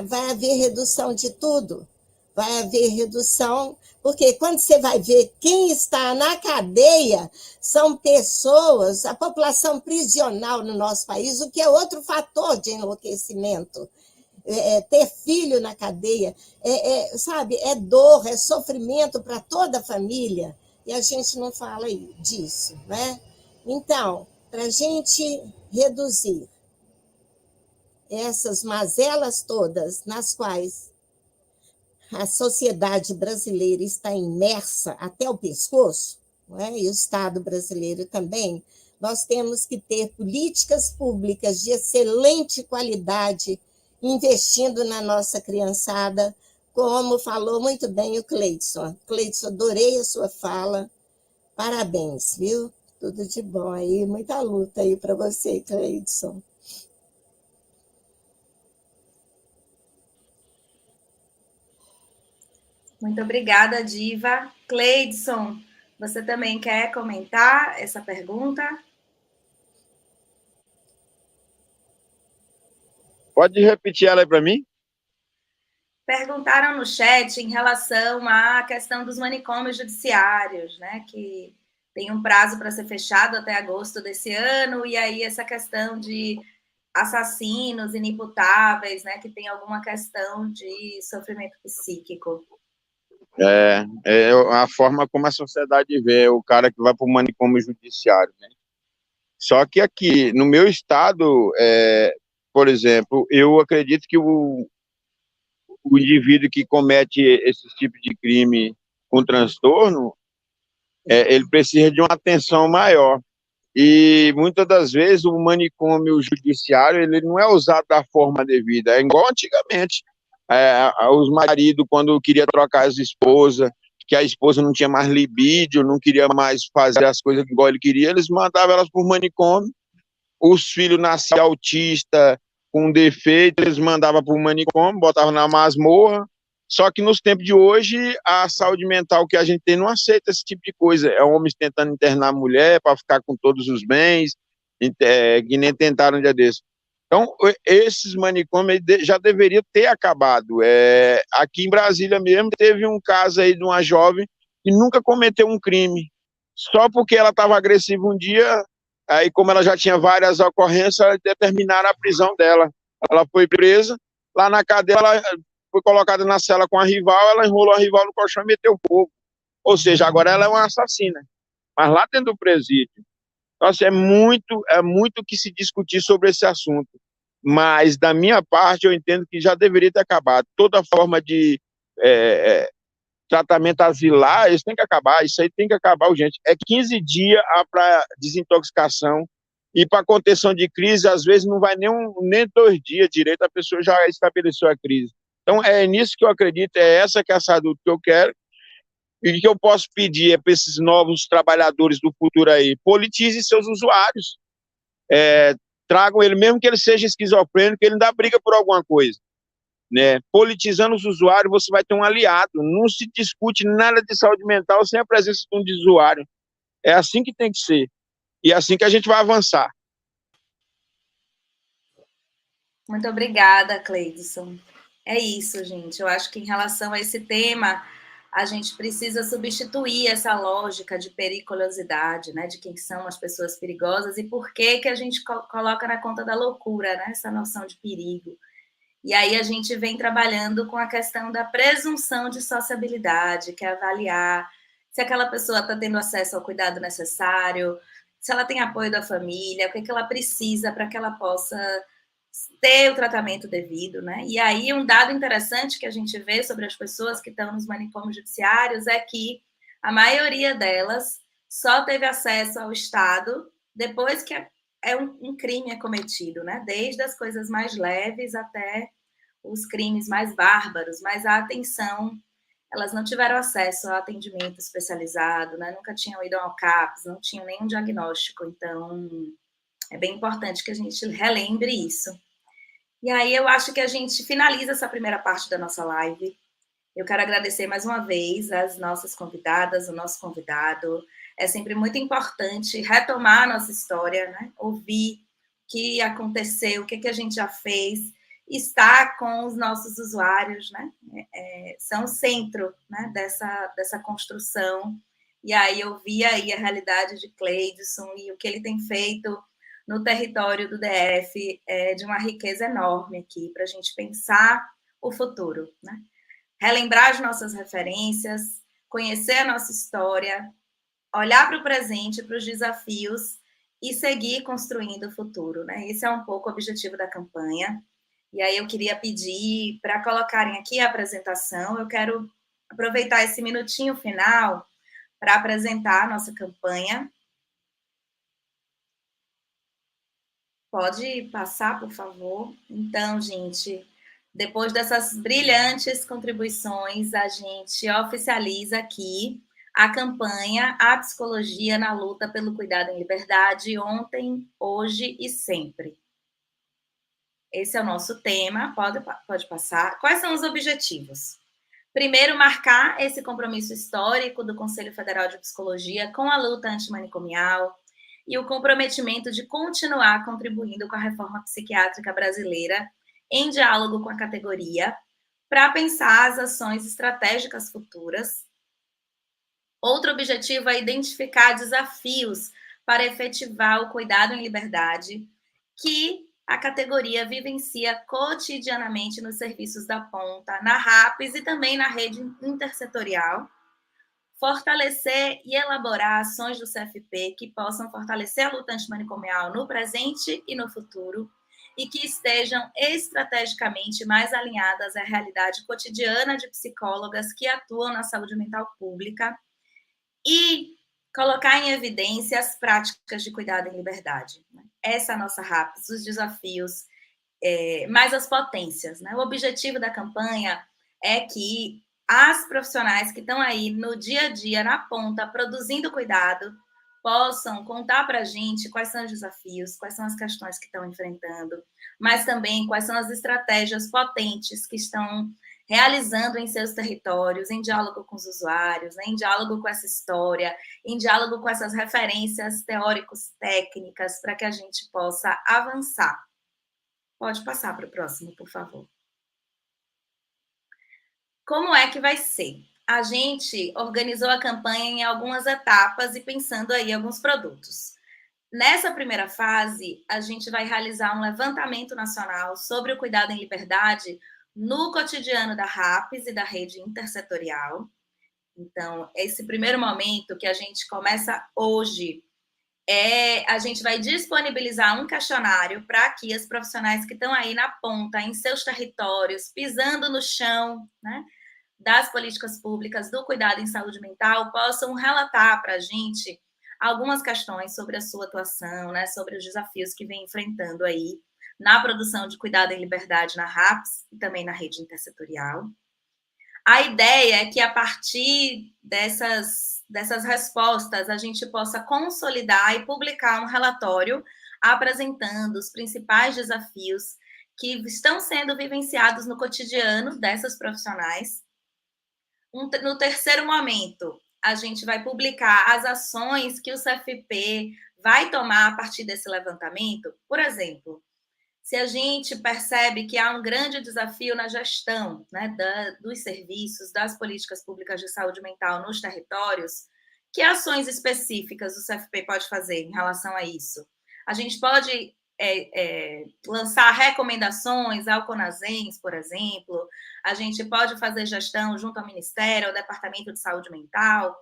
vai haver redução de tudo, vai haver redução, porque quando você vai ver quem está na cadeia, são pessoas, a população prisional no nosso país, o que é outro fator de enlouquecimento. ter filho na cadeia, sabe, é dor, é sofrimento para toda a família, e a gente não fala disso, né? Então, para a gente reduzir essas mazelas todas nas quais a sociedade brasileira está imersa até o pescoço, não é? E o Estado brasileiro também, nós temos que ter políticas públicas de excelente qualidade, investindo na nossa criançada, como falou muito bem o Cleidson. Cleidson, adorei a sua fala, parabéns, viu? Tudo de bom aí, muita luta aí para você, Cleidson. Muito obrigada, Diva. Cleidson, você também quer comentar essa pergunta? Pode repetir ela aí para mim? Perguntaram no chat em relação à questão dos manicômios judiciários, né? Que tem um prazo para ser fechado até agosto desse ano, e aí essa questão de assassinos inimputáveis, né? Que tem alguma questão de sofrimento psíquico. É a forma como a sociedade vê o cara que vai para o manicômio judiciário, né? Só que aqui, no meu estado, por exemplo, eu acredito que o indivíduo que comete esse tipo de crime com transtorno, ele precisa de uma atenção maior. E muitas das vezes o manicômio judiciário ele não é usado da forma devida. É igual antigamente. Os maridos, quando queria trocar as esposas, que a esposa não tinha mais libido, não queria mais fazer as coisas igual ele queria, eles mandavam elas para o manicômio. Os filhos nasciam autistas, com defeito, eles mandavam para o manicômio, botavam na masmorra. Só que nos tempos de hoje, a saúde mental que a gente tem não aceita esse tipo de coisa. É homens tentando internar a mulher para ficar com todos os bens, que nem tentaram um dia desse. Então, esses manicômios já deveriam ter acabado. Aqui em Brasília mesmo, teve um caso aí de uma jovem que nunca cometeu um crime. Só porque ela estava agressiva um dia, aí como ela já tinha várias ocorrências, determinaram a prisão dela. Ela foi presa, lá na cadeia ela foi colocada na cela com a rival, ela enrolou a rival no colchão e meteu fogo. Ou seja, agora ela é uma assassina. Mas lá dentro do presídio, nossa, é muito que se discutir sobre esse assunto. Mas, da minha parte, eu entendo que já deveria ter acabado. Toda forma de tratamento asilar, isso tem que acabar. Isso aí tem que acabar, urgente. É 15 dias para desintoxicação e para contenção de crise, às vezes não vai nem 2 dias direito, a pessoa já estabeleceu a crise. Então, é nisso que eu acredito, é essa que é a saúde que eu quero. E o que eu posso pedir para esses novos trabalhadores do futuro aí? Politize seus usuários. Tragam ele, mesmo que ele seja esquizofrênico, ele ainda briga por alguma coisa. Né? Politizando os usuários, você vai ter um aliado. Não se discute nada de saúde mental sem a presença de um usuário. É assim que tem que ser. E é assim que a gente vai avançar. Muito obrigada, Cleidson. É isso, gente. Eu acho que em relação a esse tema, a gente precisa substituir essa lógica de periculosidade, né? De quem são as pessoas perigosas e por que a gente coloca na conta da loucura, né? Essa noção de perigo. E aí a gente vem trabalhando com a questão da presunção de sociabilidade, que é avaliar se aquela pessoa está tendo acesso ao cuidado necessário, se ela tem apoio da família, o que ela precisa para que ela possa ter o tratamento devido, né? E aí um dado interessante que a gente vê sobre as pessoas que estão nos manicômios judiciários é que a maioria delas só teve acesso ao Estado depois que um crime é cometido, né? Desde as coisas mais leves até os crimes mais bárbaros, mas a atenção, elas não tiveram acesso ao atendimento especializado, né? Nunca tinham ido ao CAPS, não tinham nenhum diagnóstico, então é bem importante que a gente relembre isso. E aí eu acho que a gente finaliza essa primeira parte da nossa live. Eu quero agradecer mais uma vez as nossas convidadas, o nosso convidado. É sempre muito importante retomar a nossa história, né? Ouvir o que aconteceu, o que a gente já fez, estar com os nossos usuários, né? São o centro, né? dessa construção. E aí eu vi aí a realidade de Cleidson e o que ele tem feito no território do DF é de uma riqueza enorme aqui para a gente pensar o futuro, né? Relembrar as nossas referências, conhecer a nossa história, olhar para o presente, para os desafios e seguir construindo o futuro, né? Esse é um pouco o objetivo da campanha. E aí eu queria pedir para colocarem aqui a apresentação. Eu quero aproveitar esse minutinho final para apresentar a nossa campanha. Pode passar, por favor? Então, gente, depois dessas brilhantes contribuições, a gente oficializa aqui a campanha A Psicologia na Luta pelo Cuidado em Liberdade, ontem, hoje e sempre. Esse é o nosso tema, pode passar. Quais são os objetivos? Primeiro, marcar esse compromisso histórico do Conselho Federal de Psicologia com a luta antimanicomial e o comprometimento de continuar contribuindo com a reforma psiquiátrica brasileira em diálogo com a categoria para pensar as ações estratégicas futuras. Outro objetivo é identificar desafios para efetivar o cuidado em liberdade que a categoria vivencia cotidianamente nos serviços da ponta, na RAPS e também na rede intersetorial. Fortalecer e elaborar ações do CFP que possam fortalecer a luta antimanicomial no presente e no futuro e que estejam estrategicamente mais alinhadas à realidade cotidiana de psicólogas que atuam na saúde mental pública e colocar em evidência as práticas de cuidado em liberdade. Essa é a nossa RAPS, os desafios, mais as potências, né? O objetivo da campanha é que as profissionais que estão aí no dia a dia, na ponta, produzindo cuidado, possam contar para a gente quais são os desafios, quais são as questões que estão enfrentando, mas também quais são as estratégias potentes que estão realizando em seus territórios, em diálogo com os usuários, né, em diálogo com essa história, em diálogo com essas referências teóricos técnicas, para que a gente possa avançar. Pode passar para o próximo, por favor. Como é que vai ser? A gente organizou a campanha em algumas etapas e pensando aí em alguns produtos. Nessa primeira fase, a gente vai realizar um levantamento nacional sobre o cuidado em liberdade no cotidiano da RAPS e da rede intersetorial. Então, esse primeiro momento que a gente começa hoje, a gente vai disponibilizar um questionário para que as profissionais que estão aí na ponta, em seus territórios, pisando no chão, né, das políticas públicas do cuidado em saúde mental, possam relatar para a gente algumas questões sobre a sua atuação, né, sobre os desafios que vem enfrentando aí na produção de cuidado em liberdade na RAPS e também na rede intersetorial. A ideia é que, a partir dessas respostas, a gente possa consolidar e publicar um relatório apresentando os principais desafios que estão sendo vivenciados no cotidiano dessas profissionais. No terceiro momento, a gente vai publicar as ações que o CFP vai tomar a partir desse levantamento. Por exemplo, se a gente percebe que há um grande desafio na gestão, né, dos serviços, das políticas públicas de saúde mental nos territórios, que ações específicas o CFP pode fazer em relação a isso? A gente pode lançar recomendações ao CONASENS, por exemplo, a gente pode fazer gestão junto ao Ministério, ao Departamento de Saúde Mental.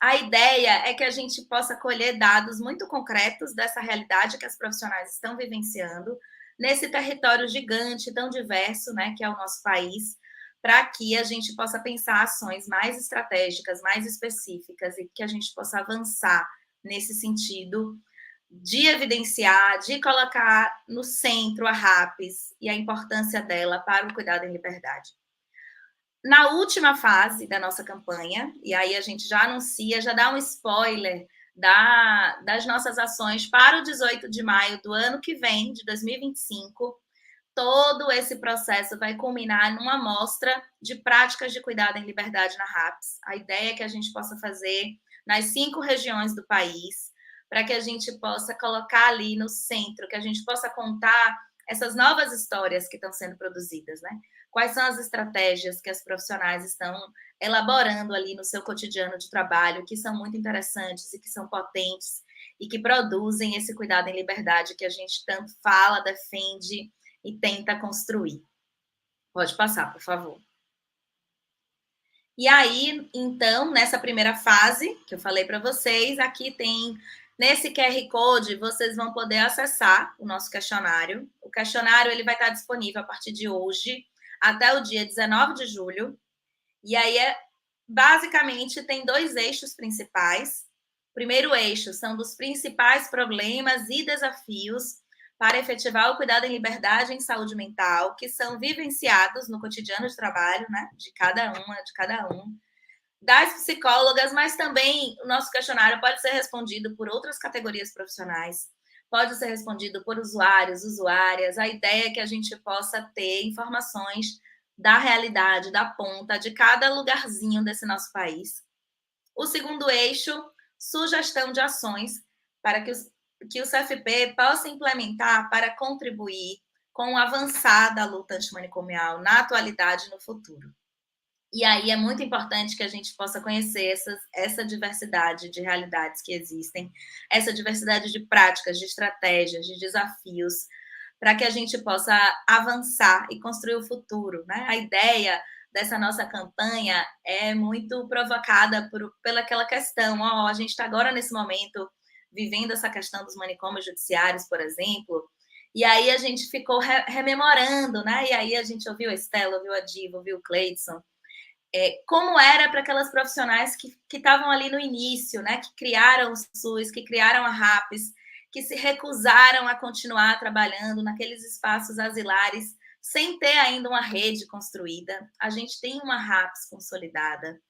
A ideia é que a gente possa colher dados muito concretos dessa realidade que as profissionais estão vivenciando nesse território gigante, tão diverso, né, que é o nosso país, para que a gente possa pensar ações mais estratégicas, mais específicas e que a gente possa avançar nesse sentido de evidenciar, de colocar no centro a RAPS e a importância dela para o cuidado em liberdade. Na última fase da nossa campanha, e aí a gente já anuncia, já dá um spoiler das nossas ações para o 18 de maio do ano que vem, de 2025, todo esse processo vai culminar numa mostra de práticas de cuidado em liberdade na RAPS. A ideia é que a gente possa fazer nas 5 regiões do país, para que a gente possa colocar ali no centro, que a gente possa contar essas novas histórias que estão sendo produzidas, né? Quais são as estratégias que as profissionais estão elaborando ali no seu cotidiano de trabalho, que são muito interessantes e que são potentes, e que produzem esse cuidado em liberdade que a gente tanto fala, defende e tenta construir. Pode passar, por favor. E aí, então, nessa primeira fase que eu falei para vocês, aqui tem, nesse QR Code, vocês vão poder acessar o nosso questionário. O questionário ele vai estar disponível a partir de hoje até o dia 19 de julho. E aí, basicamente, tem 2 eixos principais. O primeiro eixo são dos principais problemas e desafios para efetivar o cuidado em liberdade e em saúde mental, que são vivenciados no cotidiano de trabalho, né, de cada um, das psicólogas, mas também o nosso questionário pode ser respondido por outras categorias profissionais, pode ser respondido por usuários, usuárias. A ideia é que a gente possa ter informações da realidade, da ponta, de cada lugarzinho desse nosso país. O segundo eixo, sugestão de ações para que o CFP possa implementar para contribuir com o avançar da luta antimanicomial na atualidade e no futuro. E aí é muito importante que a gente possa conhecer essa diversidade de realidades que existem, essa diversidade de práticas, de estratégias, de desafios, para que a gente possa avançar e construir o futuro, né? A ideia dessa nossa campanha é muito provocada pela aquela questão, a gente está agora nesse momento vivendo essa questão dos manicômios judiciários, por exemplo, e aí a gente ficou rememorando, né? E aí a gente ouviu a Estela, ouviu a Diva, ouviu o Cleidson, como era para aquelas profissionais que estavam ali no início, né? Que criaram o SUS, que criaram a RAPS, que se recusaram a continuar trabalhando naqueles espaços asilares sem ter ainda uma rede construída. A gente tem uma RAPS consolidada.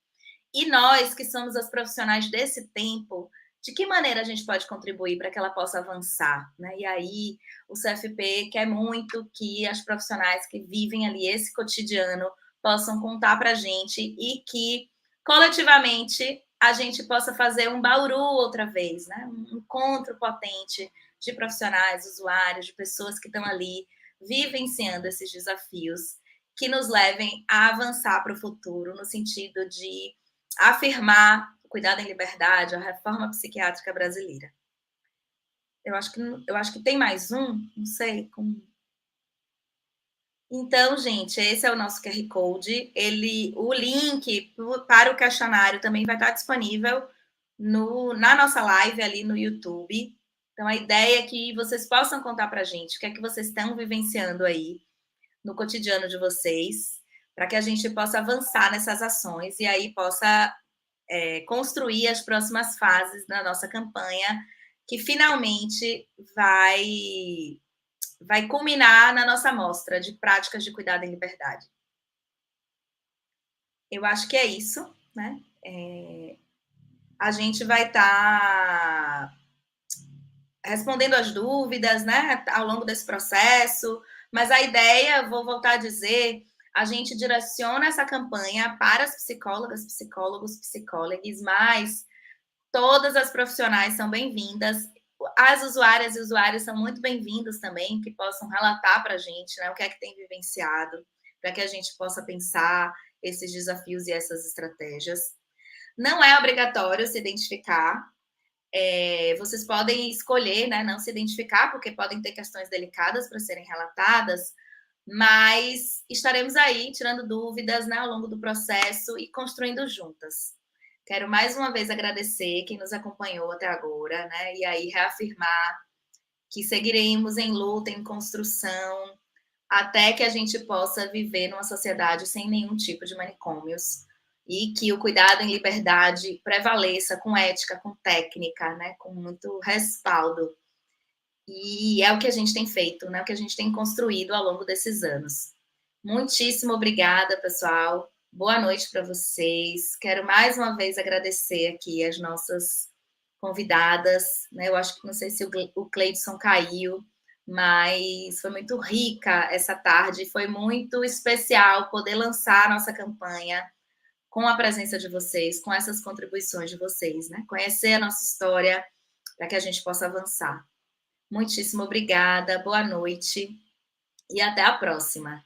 E nós, que somos as profissionais desse tempo, de que maneira a gente pode contribuir para que ela possa avançar, né? E aí o CFP quer muito que as profissionais que vivem ali esse cotidiano possam contar para a gente e que, coletivamente, a gente possa fazer um Bauru outra vez, né? Um encontro potente de profissionais, usuários, de pessoas que estão ali vivenciando esses desafios que nos levem a avançar para o futuro, no sentido de afirmar o cuidado em liberdade, a reforma psiquiátrica brasileira. Eu acho que tem mais um, não sei como... Então, gente, esse é o nosso QR Code. O link para o questionário também vai estar disponível na nossa live ali no YouTube. Então, a ideia é que vocês possam contar para a gente o que é que vocês estão vivenciando aí no cotidiano de vocês, para que a gente possa avançar nessas ações e aí possa construir as próximas fases da nossa campanha, que finalmente vai culminar na nossa mostra de práticas de cuidado em liberdade. Eu acho que é isso, né? A gente vai estar respondendo as dúvidas, né, ao longo desse processo, mas a ideia, vou voltar a dizer, a gente direciona essa campanha para as psicólogas, psicólogos, psicólogas, mas todas as profissionais são bem-vindas. As usuárias e usuários são muito bem-vindos também, que possam relatar para a gente, né, o que é que tem vivenciado, para que a gente possa pensar esses desafios e essas estratégias. Não é obrigatório se identificar. Vocês podem escolher, né, não se identificar, porque podem ter questões delicadas para serem relatadas, mas estaremos aí tirando dúvidas, né, ao longo do processo e construindo juntas. Quero mais uma vez agradecer quem nos acompanhou até agora, né? E aí reafirmar que seguiremos em luta, em construção, até que a gente possa viver numa sociedade sem nenhum tipo de manicômios e que o cuidado em liberdade prevaleça com ética, com técnica, né? Com muito respaldo. E é o que a gente tem feito, né? O que a gente tem construído ao longo desses anos. Muitíssimo obrigada, pessoal. Boa noite para vocês. Quero mais uma vez agradecer aqui as nossas convidadas, né? Eu acho que não sei se o Cleidson caiu, mas foi muito rica essa tarde, foi muito especial poder lançar a nossa campanha com a presença de vocês, com essas contribuições de vocês, né? Conhecer a nossa história para que a gente possa avançar. Muitíssimo obrigada, boa noite e até a próxima.